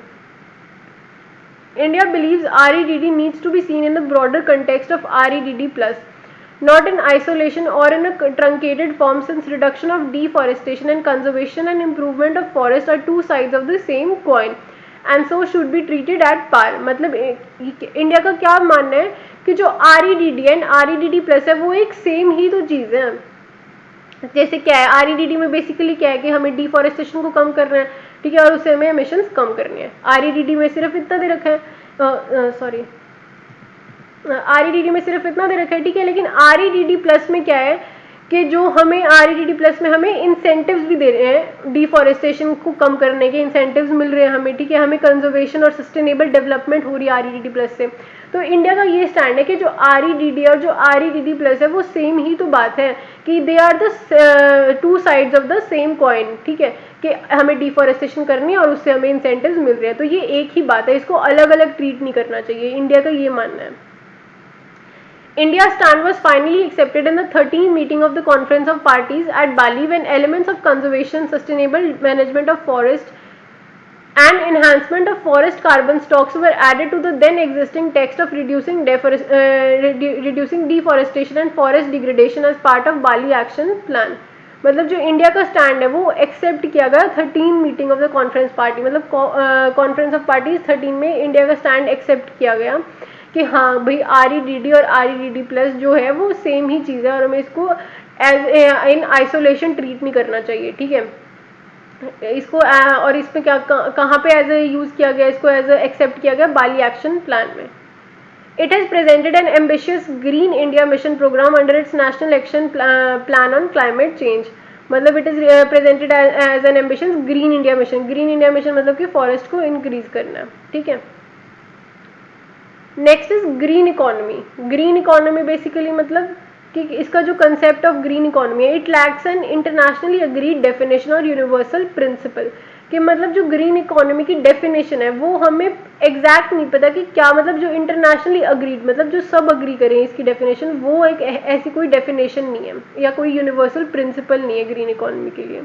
India believes REDD needs to be seen in the broader context of REDD+, not in isolation or in a truncated form, since reduction of deforestation and conservation and improvement of forest are two sides of the same coin and so should be treated at par। मतलब इंडिया का क्या मानना है कि जो REDD एंड REDD+ है वो एक सेम ही तो चीज़ है। जैसे क्या है, REDD में बेसिकली क्या है कि हमें डिफॉरेस्टेशन को कम करना है, ठीक है, और उससे हमें एमिशंस कम करनी है। REDD में सिर्फ इतना दे रखा है, REDD में सिर्फ इतना दे रखा है, ठीक है, लेकिन REDD+ में क्या है कि जो हमें REDD+ में हमें इंसेंटिव्स भी दे रहे हैं, डिफॉरेस्टेशन को कम करने के इंसेंटिव्स मिल रहे हैं हमें, ठीक है, हमें कंजर्वेशन और सस्टेनेबल डेवलपमेंट हो रही है REDD+ से। तो इंडिया का ये स्टैंड है कि जो REDD और जो REDD+ है वो सेम ही तो बात है, कि they are the two sides of the same coin, ठीक है, कि हमें डिफॉरेस्टेशन करनी है और उससे हमें इंसेंटिव्स मिल रहे हैं। तो ये एक ही बात है, इसको अलग अलग ट्रीट नहीं करना चाहिए, इंडिया का ये मानना है। India's stand was finally accepted in the 13th meeting of the Conference of Parties at Bali when elements of conservation, sustainable management of forest and enhancement of forest carbon stocks were added to the then existing text of reducing deforestation and forest degradation as part of Bali Action Plan। मतलब जो इंडिया का स्टैंड है वो एक्सेप्ट किया गया 13 meeting of the conference party, मतलब कॉन्फ्रेंस ऑफ पार्टीज 13 में इंडिया का स्टैंड एक्सेप्ट किया गया कि हाँ भाई REDD और REDD+ जो है वो सेम ही चीज़ है और हमें इसको एज इन आइसोलेशन ट्रीट नहीं करना चाहिए, ठीक है। इसको और इसमें क्या कहाँ पे एज ए यूज़ किया गया, इसको एज एक्सेप्ट किया गया बाली एक्शन प्लान में। It has presented an ambitious Green India Mission program under its National Action Plan on Climate Change। मतलब it is presented as an ambitious green India mission. Green India mission मतलब कि फॉरेस्ट को इंक्रीज करना, ठीक है। Next is green economy. Green economy basically मतलब कि इसका जो कंसेप्ट ऑफ ग्रीन इकोनॉमी है, it lacks an internationally agreed definition और यूनिवर्सल प्रिंसिपल, कि मतलब जो ग्रीन इकोनॉमी की डेफिनेशन है वो हमें एग्जैक्ट नहीं पता कि क्या, मतलब जो इंटरनेशनली अग्रीड मतलब जो सब अग्री करें इसकी डेफिनेशन, वो एक ऐसी कोई डेफिनेशन नहीं है या कोई यूनिवर्सल प्रिंसिपल नहीं है ग्रीन इकोनॉमी के लिए।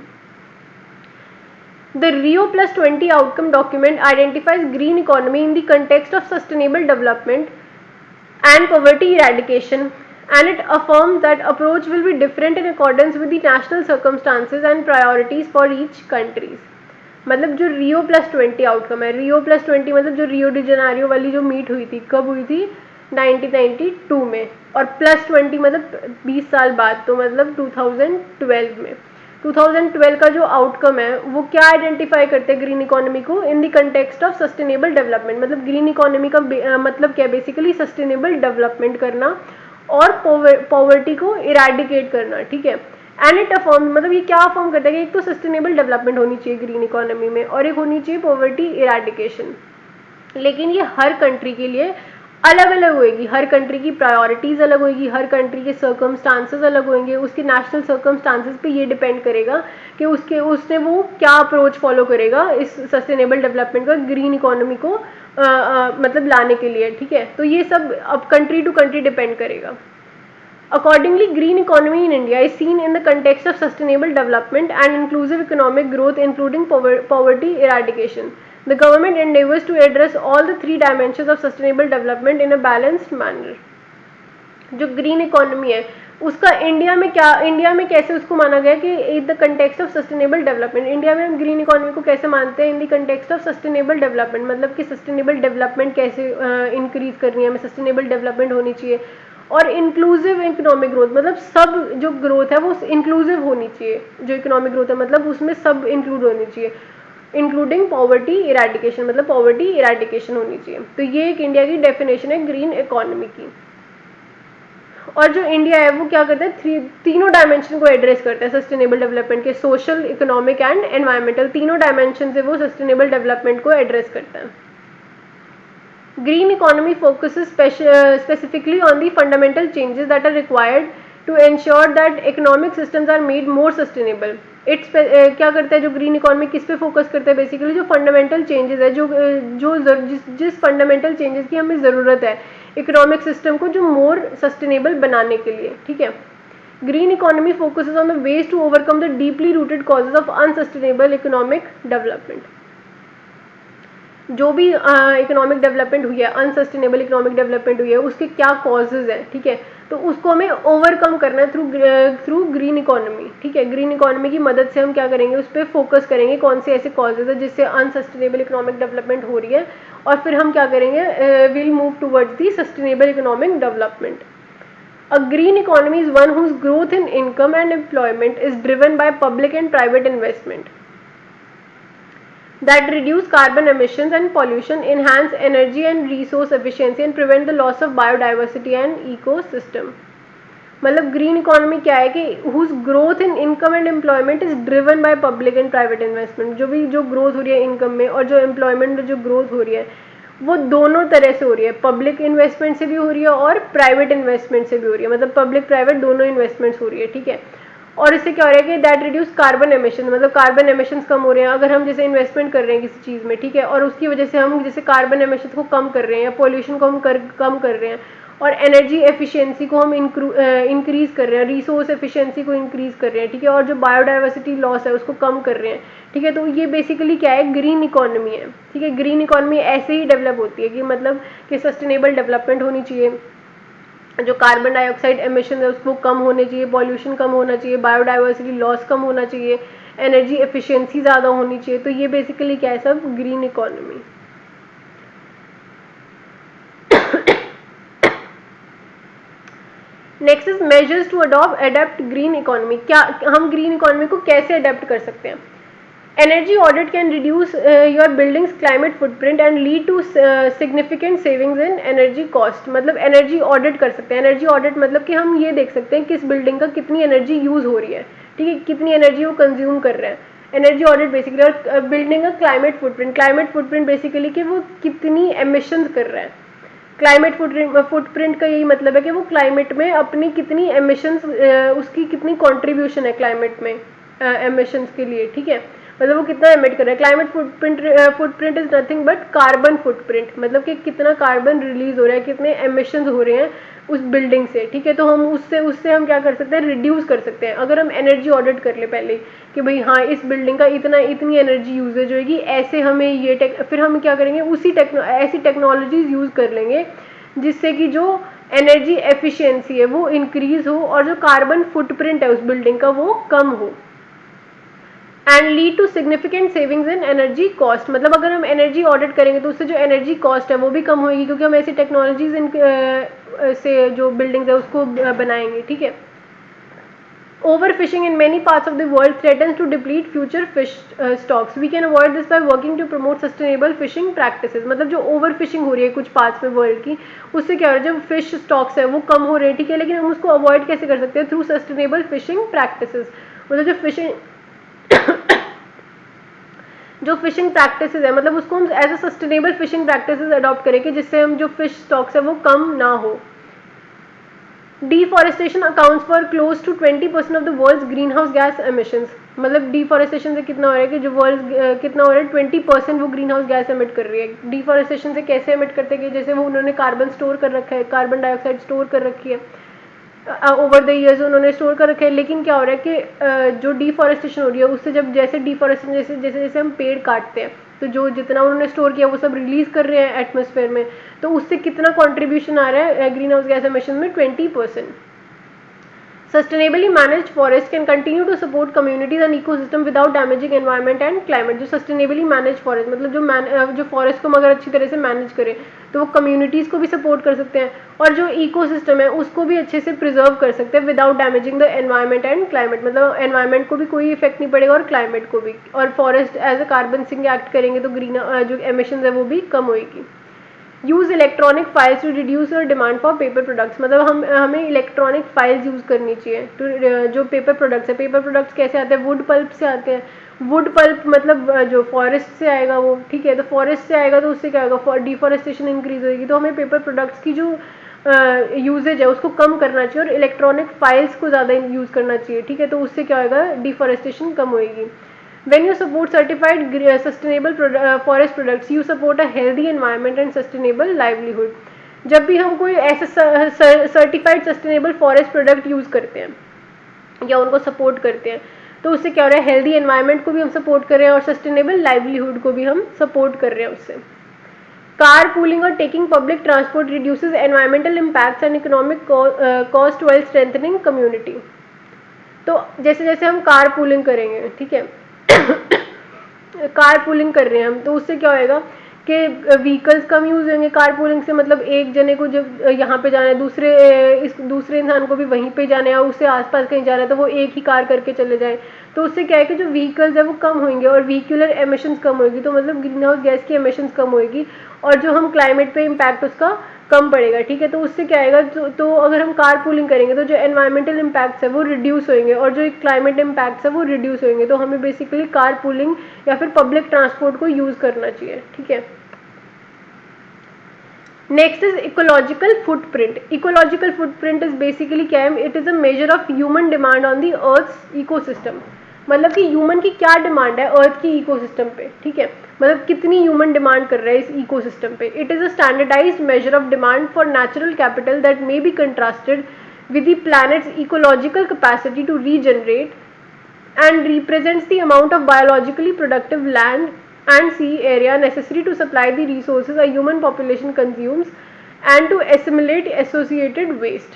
The Rio+20 outcome document identifies green economy in the context of sustainable development and poverty eradication, and it affirms that approach will be different in accordance with the national circumstances and priorities for each countries। मतलब जो Rio+20 आउटकम है, Rio+20 मतलब जो रियो डी जेनेरियो वाली जो मीट हुई थी, कब हुई थी? 1992 में, और +20 मतलब 20 साल बाद, तो मतलब 2012 में। 2012 का जो आउटकम है वो क्या आइडेंटिफाई करते हैं ग्रीन इकोनॉमी को? In the context of sustainable development. मतलब ग्रीन इकोनॉमी का मतलब क्या, बेसिकली सस्टेनेबल डेवलपमेंट करना और पॉवर्टी को इरेडिकेट करना, ठीक है। एंड इट अफॉर्म मतलब ये क्या अफॉर्म करता है कि एक तो सस्टेनेबल डेवलपमेंट होनी चाहिए ग्रीन इकोनॉमी में और एक होनी चाहिए पॉवर्टी इरेडिकेशन, लेकिन ये हर कंट्री के लिए अलग अलग होएगी, हर कंट्री की प्रायोरिटीज़ अलग होएगी, हर कंट्री के सर्कमस्टांसेस अलग होंगे, उसके नेशनल सर्कमस्टांसेस पे ये डिपेंड करेगा कि उसने वो क्या अप्रोच फॉलो करेगा इस सस्टेनेबल डेवलपमेंट का, ग्रीन इकोनॉमी को मतलब लाने के लिए, ठीक है। तो ये सब अब कंट्री टू कंट्री डिपेंड करेगा। Accordingly, green economy in India is seen in the context of sustainable development and inclusive economic growth, including poverty eradication. The government endeavors to address all the three dimensions of sustainable development in a balanced manner. जो ग्रीन इकोनॉमी है उसका इंडिया में कैसे उसको माना गया कि in the context of sustainable development, India में हम ग्रीन इकोनॉमी को कैसे मानते हैं in the context of sustainable development, मतलब कि सस्टेनेबल डेवलपमेंट कैसे इंक्रीज करनी है, हमें सस्टेनेबल डेवलपमेंट होनी चाहिए। और इंक्लूसिव इकोनॉमिक ग्रोथ, मतलब सब जो ग्रोथ है वो इंक्लूसिव होनी चाहिए, जो इकोनॉमिक ग्रोथ है मतलब उसमें सब इंक्लूड होनी चाहिए, इंक्लूडिंग पॉवर्टी इरेडिकेशन, मतलब पॉवर्टी इरेडिकेशन होनी चाहिए। तो ये एक इंडिया की डेफिनेशन है ग्रीन इकोनॉमी की। और जो इंडिया है वो क्या करता है, तीनों डायमेंशन को एड्रेस करता है सस्टेनेबल डेवलपमेंट के, सोशल, इकोनॉमिक एंड एनवायरमेंटल, तीनों डायमेंशन से वो सस्टेनेबल डेवलपमेंट को एड्रेस करता है। Green economy focuses specifically on the fundamental changes that are required to ensure that economic systems are made more sustainable. क्या करता है जो ग्रीन इकोनॉमी, किस पे फोकस करता है, बेसिकली जो फंडामेंटल चेंजेस है, जिस फंडामेंटल चेंजेस की हमें ज़रूरत है इकोनॉमिक सिस्टम को जो मोर सस्टेनेबल बनाने के लिए, ठीक है। Green economy focuses on the ways to overcome the deeply rooted causes of unsustainable economic development. जो भी इकोनॉमिक डेवलपमेंट हुई है, अनसस्टेनेबल इकोनॉमिक डेवलपमेंट हुई है, उसके क्या कॉजेज हैं, ठीक है, तो उसको हमें ओवरकम करना है थ्रू ग्रीन इकोनॉमी, ठीक है। ग्रीन इकोनॉमी की मदद से हम क्या करेंगे, उस पर फोकस करेंगे कौन से ऐसे कॉजेज है जिससे अनसस्टेनेबल इकोनॉमिक डेवलपमेंट हो रही है, और फिर हम क्या करेंगे, will move towards the sustainable economic development. A green economy is one whose growth in income and employment is driven by public and private investment that reduce carbon emissions and pollution, enhance energy and resource efficiency and prevent the loss of biodiversity and ecosystem. मतलब ग्रीन इकोनॉमी क्या है कि whose growth in income and employment is driven by public and private investment, जो ग्रोथ हो रही है इनकम में और जो एम्प्लॉयमेंट में जो ग्रोथ हो रही है वो दोनों तरह से हो रही है, पब्लिक इन्वेस्टमेंट से भी हो रही है और प्राइवेट इन्वेस्टमेंट से भी हो रही है, मतलब पब्लिक प्राइवेट दोनों इन्वेस्टमेंट्स हो रही है, ठीक है। और इससे क्या हो रहा है कि दैट रिड्यूस कार्बन एमिशन, मतलब कार्बन एमिशन कम हो रहे हैं, अगर हम जैसे इन्वेस्टमेंट कर रहे हैं किसी चीज़ में, ठीक है, और उसकी वजह से हम जैसे कार्बन एमिशन को कम कर रहे हैं या पोल्यूशन को हम कम कर रहे हैं, और एनर्जी एफिशिएंसी को हम इंक्रीज कर रहे हैं, रिसोर्स एफिशिएंसी को इंक्रीज कर रहे हैं, ठीक है, और जो बायोडाइवर्सिटी लॉस है उसको कम कर रहे हैं, ठीक है। तो ये बेसिकली क्या है, ग्रीन इकोनॉमी है, ठीक है। ग्रीन इकोनॉमी ऐसे ही डेवलप होती है कि मतलब कि सस्टेनेबल डेवलपमेंट होनी चाहिए, जो कार्बन डाइऑक्साइड एमिशन है उसको कम होने चाहिए, पॉल्यूशन कम होना चाहिए, बायोडाइवर्सिटी लॉस कम होना चाहिए, एनर्जी एफिशिएंसी ज़्यादा होनी चाहिए। तो ये बेसिकली क्या है, सब green economy. Next is measures to adopt green economy. क्या हम ग्रीन इकोनॉमी को कैसे अडेप्ट कर सकते हैं। Energy audit can reduce your buildings climate footprint and lead to significant savings in energy cost. मतलब एनर्जी ऑडिट कर सकते हैं, एनर्जी ऑडिट मतलब कि हम ये देख सकते हैं किस बिल्डिंग का कितनी एनर्जी यूज़ हो रही है, ठीक है, कितनी एनर्जी वो कंज्यूम कर रहे हैं, एनर्जी ऑडिट बेसिकली। और बिल्डिंग का क्लाइमेट फुटप्रिंट बेसिकली कि वो कितनी एमिशंस कर रहे हैं। क्लाइमेट फुटप्रिंट का यही मतलब है कि वो क्लाइमेट में अपनी कितनी एमिशंस, उसकी कितनी कंट्रीब्यूशन है क्लाइमेट में एमिशंस के लिए, ठीक है, मतलब वो कितना एमिट कर रहा है। Climate footprint is nothing but carbon footprint, मतलब कि कितना कार्बन रिलीज हो रहा है, कितने एमिशंस हो रहे हैं उस बिल्डिंग से, ठीक है। तो हम उससे हम क्या कर सकते हैं, रिड्यूस कर सकते हैं। अगर हम एनर्जी ऑडिट कर ले पहले कि भाई हाँ इस बिल्डिंग का इतनी एनर्जी यूजेज होगी, ऐसे हमें ये फिर हम क्या करेंगे, ऐसी टेक्नोलॉजीज यूज़ कर लेंगे जिससे कि जो एनर्जी एफिशिएंसी है वो इंक्रीज हो और जो कार्बन फुटप्रिंट है उस बिल्डिंग का वो कम हो, and lead to significant savings in energy cost. मतलब अगर हम एनर्जी ऑडिट करेंगे तो उससे जो एनर्जी कॉस्ट है वो भी कम होगी, क्योंकि हम ऐसी टेक्नोलॉजीज से जो बिल्डिंग्स है उसको बनाएंगे, ठीक है। Overfishing in many parts of the world threatens to deplete future fish stocks. We can avoid this by working to promote sustainable fishing practices. मतलब जो overfishing हो रही है कुछ पार्ट्स में वर्ल्ड की, उससे क्या हो रहा है, जो फिश स्टॉक्स है वो कम हो रहे हैं, ठीक है, लेकिन हम उसको अवॉइड कैसे कर सकते हैं, थ्रू सस्टेनेबल फिशिंग प्रैक्टिसेस। मतलब जो फिशिंग जो फिशिंग प्रैक्टिसेस है, मतलब उसको हम as a sustainable fishing practices adopt करें कि जिससे हम जो फिश स्टॉक्स है वो कम ना हो। Deforestation accounts for close to 20% of the world's green house gas emissions, मतलब डिफॉरेस्टेशन से कितना हो रहा है कि जो वर्ल्ड कितना हो रहा है 20% वो ग्रीन हाउस गैस एमिट कर रही है। डिफॉरेस्टेशन से कैसे एमिट करते हैं कि जैसे वो उन्होंने कार्बन स्टोर कर रखा है, कार्बन डाइऑक्साइड स्टोर कर रखी है ओवर द ईयर्स उन्होंने स्टोर कर रखे हैं। लेकिन क्या हो रहा है कि जो डिफॉरेस्टेशन हो रही है उससे जब जैसे डिफॉरेस्टेशन जैसे जैसे जैसे हम पेड़ काटते हैं तो जो जितना उन्होंने स्टोर किया वो सब रिलीज कर रहे हैं एटमॉस्फेयर में, तो उससे कितना कंट्रीब्यूशन आ रहा है ग्रीन हाउस गैस एमिशन में 20%। Sustainably managed forest can continue to support communities and ecosystem without damaging environment and climate। जो sustainably managed forest मतलब जो forest को अगर अच्छी तरह से मैनेज करे तो वो communities को भी support कर सकते हैं और जो ecosystem है उसको भी अच्छे से preserve कर सकते हैं without damaging the environment and climate, मतलब environment को भी कोई effect नहीं पड़ेगा और climate को भी, और forest as a carbon sink act करेंगे तो green जो emissions है वो भी कम होएगी। Use electronic files to reduce your demand for paper products, मतलब हमें इलेक्ट्रॉनिक फाइल्स यूज़ करनी चाहिए टू जो पेपर प्रोडक्ट्स है। पेपर प्रोडक्ट्स कैसे आते हैं, वुड पल्प से आते हैं। वुड पल्प मतलब जो फॉरेस्ट से आएगा वो, ठीक है, तो फॉरेस्ट से आएगा तो उससे क्या होगा, डिफॉरेस्टेशन इंक्रीज होगी, तो हमें पेपर प्रोडक्ट्स की जो यूजेज है उसको कम करना चाहिए और इलेक्ट्रॉनिक फाइल्स को ज़्यादा यूज़ करना चाहिए, ठीक है, तो उससे क्या होगा, डिफॉरेस्टेशन कम होएगी। When you support certified sustainable forest products, you support a healthy environment and sustainable livelihood। जब भी हम कोई ऐसे certified sustainable forest product use करते हैं या उनको सपोर्ट करते हैं तो उससे क्या हो रहा है, हेल्दी एनवायरनमेंट को भी हम सपोर्ट कर रहे हैं और सस्टेनेबल लाइवलीहुड को भी हम सपोर्ट कर रहे हैं उससे। कार पूलिंग और taking public transport reduces environmental impacts and economic cost while strengthening community. तो जैसे जैसे हम कार पूलिंग करेंगे, ठीक है, कार पूलिंग कर रहे हैं हम, तो उससे क्या होएगा कि व्हीकल्स कम यूज़ होंगे। कार पूलिंग से मतलब एक जने को जब यहाँ पे जाना है दूसरे इंसान को भी वहीं पे जाना है और उससे आसपास कहीं जाना है तो वो एक ही कार करके चले जाए, तो उससे क्या है कि जो व्हीकल्स है वो कम होंगे और व्हीकुलर एमिशंस कम होगी, तो मतलब ग्रीन हाउस गैस की एमिशंस कम होगी और जो हम क्लाइमेट पे इम्पैक्ट उसका कम पड़ेगा, ठीक है, तो उससे क्या आएगा, तो अगर हम कार पूलिंग करेंगे तो जो एनवायरमेंटल इम्पैक्ट्स है वो रिड्यूस होंगे और जो क्लाइमेट इम्पैक्ट्स है वो रिड्यूस होंगे, तो हमें बेसिकली कार पूलिंग या फिर पब्लिक ट्रांसपोर्ट को यूज़ करना चाहिए, ठीक है। Next is ecological footprint. Ecological footprint is basically क्या है, it is a measure of human demand on the earth ecosystem, मतलब कि ह्यूमन की क्या डिमांड है अर्थ की इकोसिस्टम पे, ठीक है, मतलब कितनी ह्यूमन डिमांड कर रहा है इस इकोसिस्टम पे। It is a standardised measure of demand for natural capital that may be contrasted with the planet's ecological capacity to regenerate and represents the amount of biologically productive land and sea area necessary to supply the resources a human population consumes and to assimilate associated waste।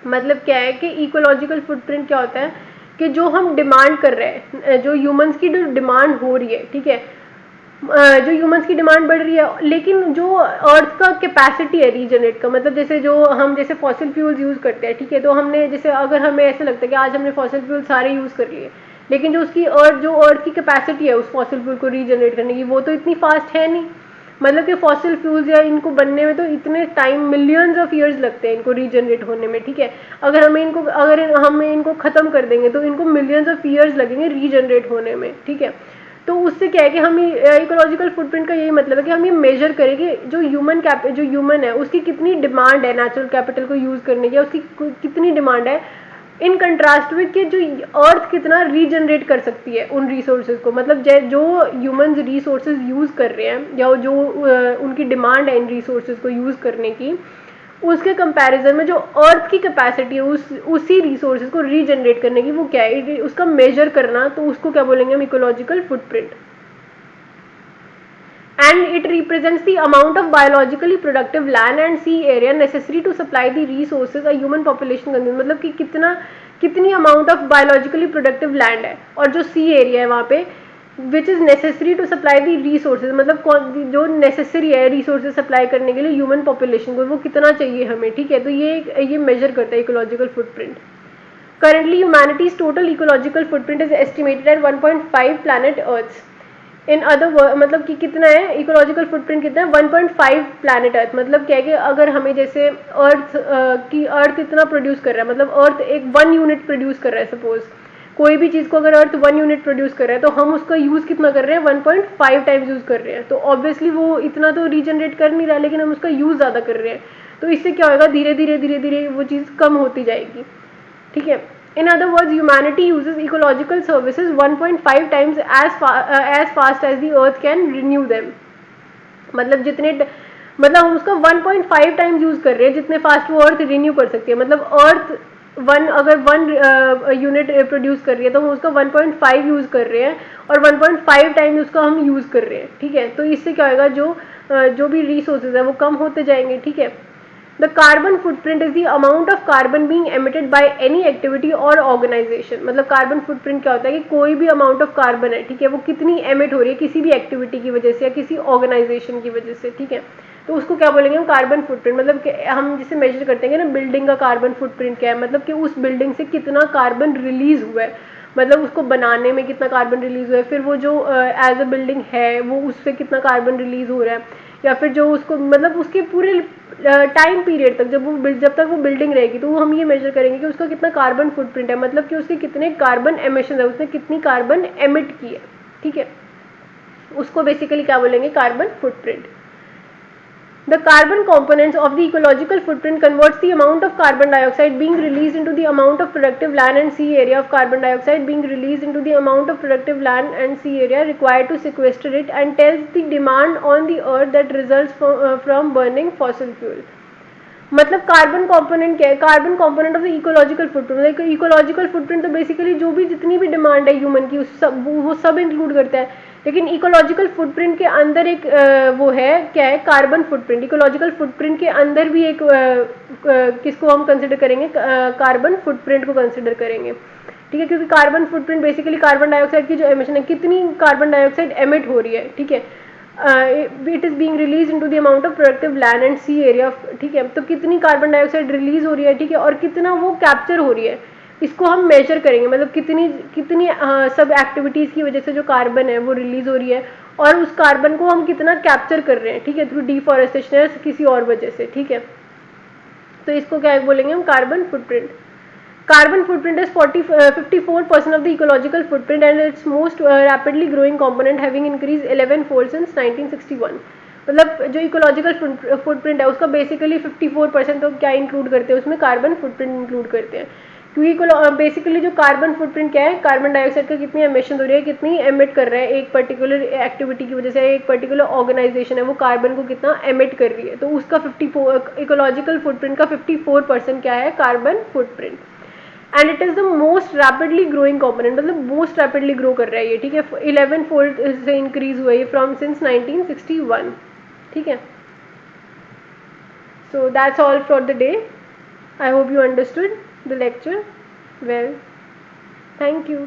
मतलब क्या है कि इकोलॉजिकल फुटप्रिंट क्या होता है कि जो हम डिमांड कर रहे हैं, जो ह्यूमंस की जो डिमांड हो रही है, ठीक है, जो ह्यूमंस की डिमांड बढ़ रही है लेकिन जो अर्थ का कैपेसिटी है रीजनरेट का, मतलब जैसे जो हम जैसे फॉसिल फ्यूल्स यूज़ करते हैं, ठीक है, तो हमने जैसे अगर हमें ऐसे लगता है कि आज हमने फॉसिल फ्यूल सारे यूज़ कर लिए लेकिन जो उसकी जो अर्थ की कैपेसिटी है उस फॉसिल फ्यूल को रीजनरेट करने की वो तो इतनी फास्ट है नहीं, मतलब कि फॉसिल फ्यूल्स या इनको बनने में तो इतने टाइम मिलियंस ऑफ ईयर्स लगते हैं इनको रीजनरेट होने में, ठीक है, अगर हम इनको ख़त्म कर देंगे तो इनको मिलियंस ऑफ ईयर्स लगेंगे रीजनरेट होने में, ठीक है। तो उससे क्या है कि हम इकोलॉजिकल फुटप्रिंट का यही मतलब है कि हम ये मेजर करें कि जो ह्यूमन है उसकी कितनी डिमांड है नेचुरल कैपिटल को यूज़ करने की, उसकी कितनी डिमांड है इन कंट्रास्ट विद कि जो अर्थ कितना रीजनरेट कर सकती है उन रिसोर्सेज को, मतलब जो ह्यूमंस रिसोर्सेज यूज़ कर रहे हैं या जो उनकी डिमांड है इन रिसोर्सेज को यूज़ करने की, उसके कंपैरिजन में जो अर्थ की कैपेसिटी है उसी रिसोर्सेज को रीजनरेट करने की वो क्या है, उसका मेजर करना, तो उसको क्या बोलेंगे हम, ecological footprint. And it represents the amount of biologically productive land and sea area necessary to supply the resources a human population consume, मतलब कि कितनी amount of biologically productive land है और जो सी एरिया है वहाँ पे which is necessary to supply the resources, मतलब जो नेसेसरी है रिसोर्सेज सप्लाई करने के लिए ह्यूमन पॉपुलेशन को वो कितना चाहिए हमें, ठीक है, तो ये मेजर करता है ecological footprint. Currently humanities total ecological footprint is estimated at 1.5 planet earth. In other मतलब कि कितना है इकोलॉजिकल फुटप्रिंट, कितना है 1.5 प्लैनेट अर्थ, मतलब क्या है कि अगर हमें जैसे अर्थ इतना प्रोड्यूस कर रहा है, मतलब अर्थ एक 1 यूनिट प्रोड्यूस कर रहा है, सपोज कोई भी चीज़ को अगर अर्थ 1 यूनिट प्रोड्यूस कर रहा है तो हम उसका यूज़ कितना कर रहे हैं, 1.5 टाइम्स यूज़ कर रहे हैं। तो ऑब्वियसली वो इतना तो रीजनरेट कर नहीं रहा है, लेकिन हम उसका यूज़ ज़्यादा कर रहे हैं। तो इससे क्या होगा, धीरे धीरे वो चीज़ कम होती जाएगी। ठीक है। In other words, humanity uses ecological services 1.5 times as fast as the earth can renew them. मतलब हम उसका 1.5 टाइम्स यूज कर रहे हैं जितने फास्ट वो अर्थ रिन्यू कर सकती है। मतलब अर्थ अगर 1 यूनिट प्रोड्यूस कर रही है तो हम उसका 1.5 यूज कर रहे हैं और 1.5 टाइम्स उसका हम यूज कर रहे हैं। ठीक है। तो इससे क्या होगा, जो भी रिसोर्सेज है वो कम होते जाएंगे। ठीक है। The carbon footprint is the amount of carbon being emitted by any activity और ऑर्गेनाइजेशन। मतलब कार्बन फुटप्रिंट क्या होता है कि कोई भी अमाउंट ऑफ कार्बन है, ठीक है, वो कितनी एमिट हो रही है किसी भी एक्टिविटी की वजह से या किसी ऑर्गेनाइजेशन की वजह से। ठीक है। तो उसको क्या बोलेंगे हम, कार्बन फुटप्रिंट। मतलब कि हम जिसे मेजर करते हैं ना बिल्डिंग का कार्बन फुटप्रिंट क्या है, मतलब कि उस बिल्डिंग से कितना कार्बन रिलीज हुआ है, मतलब उसको बनाने में कितना कार्बन रिलीज हुआ है, फिर वो जो एज अ बिल्डिंग है वो उससे कितना कार्बन रिलीज हो रहा है, या फिर जो उसको मतलब उसके पूरे टाइम पीरियड तक जब तक वो बिल्डिंग रहेगी, तो वो हम ये मेजर करेंगे कि उसका कितना कार्बन फुटप्रिंट है, मतलब कि उसके कितने कार्बन एमिशन है, उसने कितनी कार्बन एमिट की है। ठीक है। उसको बेसिकली क्या बोलेंगे, carbon footprint. The carbon components of the ecological footprint converts the amount of carbon dioxide being released into the amount of productive land and sea area of carbon dioxide being released into the amount of productive land and sea area required to sequester it, and tells the demand on the earth that results from burning fossil fuel. मतलब कार्बन कंपोनेंट क्या है, carbon component of the ecological footprint. Ecological footprint तो बेसिकली जो भी जितनी भी डिमांड है ह्यूमन की वो सब इंक्लूड करता है। लेकिन इकोलॉजिकल फुटप्रिंट के अंदर एक वो है, क्या है, कार्बन फुटप्रिंट। इकोलॉजिकल फुटप्रिंट के अंदर भी एक किसको हम कंसिडर करेंगे, कार्बन फुटप्रिंट को कंसिडर करेंगे। ठीक है। क्योंकि carbon footprint basically carbon dioxide की जो एमिशन है, कितनी कार्बन डाइऑक्साइड एमिट हो रही है। ठीक है। It is being release into the amount of productive land and sea area. ठीक है। तो कितनी कार्बन डाइऑक्साइड रिलीज हो रही है, ठीक है, और कितना वो कैप्चर हो रही है, इसको हम मेजर करेंगे। मतलब कितनी कितनी सब एक्टिविटीज़ की वजह से जो कार्बन है वो रिलीज हो रही है, और उस कार्बन को हम कितना कैप्चर कर रहे हैं, ठीक है, थ्रू डिफॉरेस्टेशन या किसी और वजह से। ठीक है। तो इसको क्या बोलेंगे हम, carbon footprint. Carbon footprint is 54% of the ecological footprint and its most rapidly growing component, having increased 11-fold since 1961. मतलब जो इकोलॉजिकल फुटप्रिंट है उसका बेसिकली 54% तो क्या इंक्लूड करते हैं, उसमें कार्बन फुटप्रिंट इंक्लूड करते हैं। क्योंकि बेसिकली जो कार्बन फुटप्रिंट क्या है, कार्बन डाइऑक्साइड का कितनी एमिशन हो रही है, कितनी एमिट कर रहा है एक पर्टिकुलर एक्टिविटी की वजह से, एक पर्टिकुलर ऑर्गेनाइजेशन है वो कार्बन को कितना एमिट कर रही है। तो उसका 54 इकोलॉजिकल फुटप्रिंट का 54% क्या है, carbon footprint. And it is the most rapidly growing component, मतलब मोस्ट रैपिडली ग्रो कर रहा है ये। ठीक है। 11 फोल्ड से इंक्रीज हुआ है फ्रॉम सिंस 1961। ठीक है। So that's all for the day. I hope you understood the lecture well. Thank you.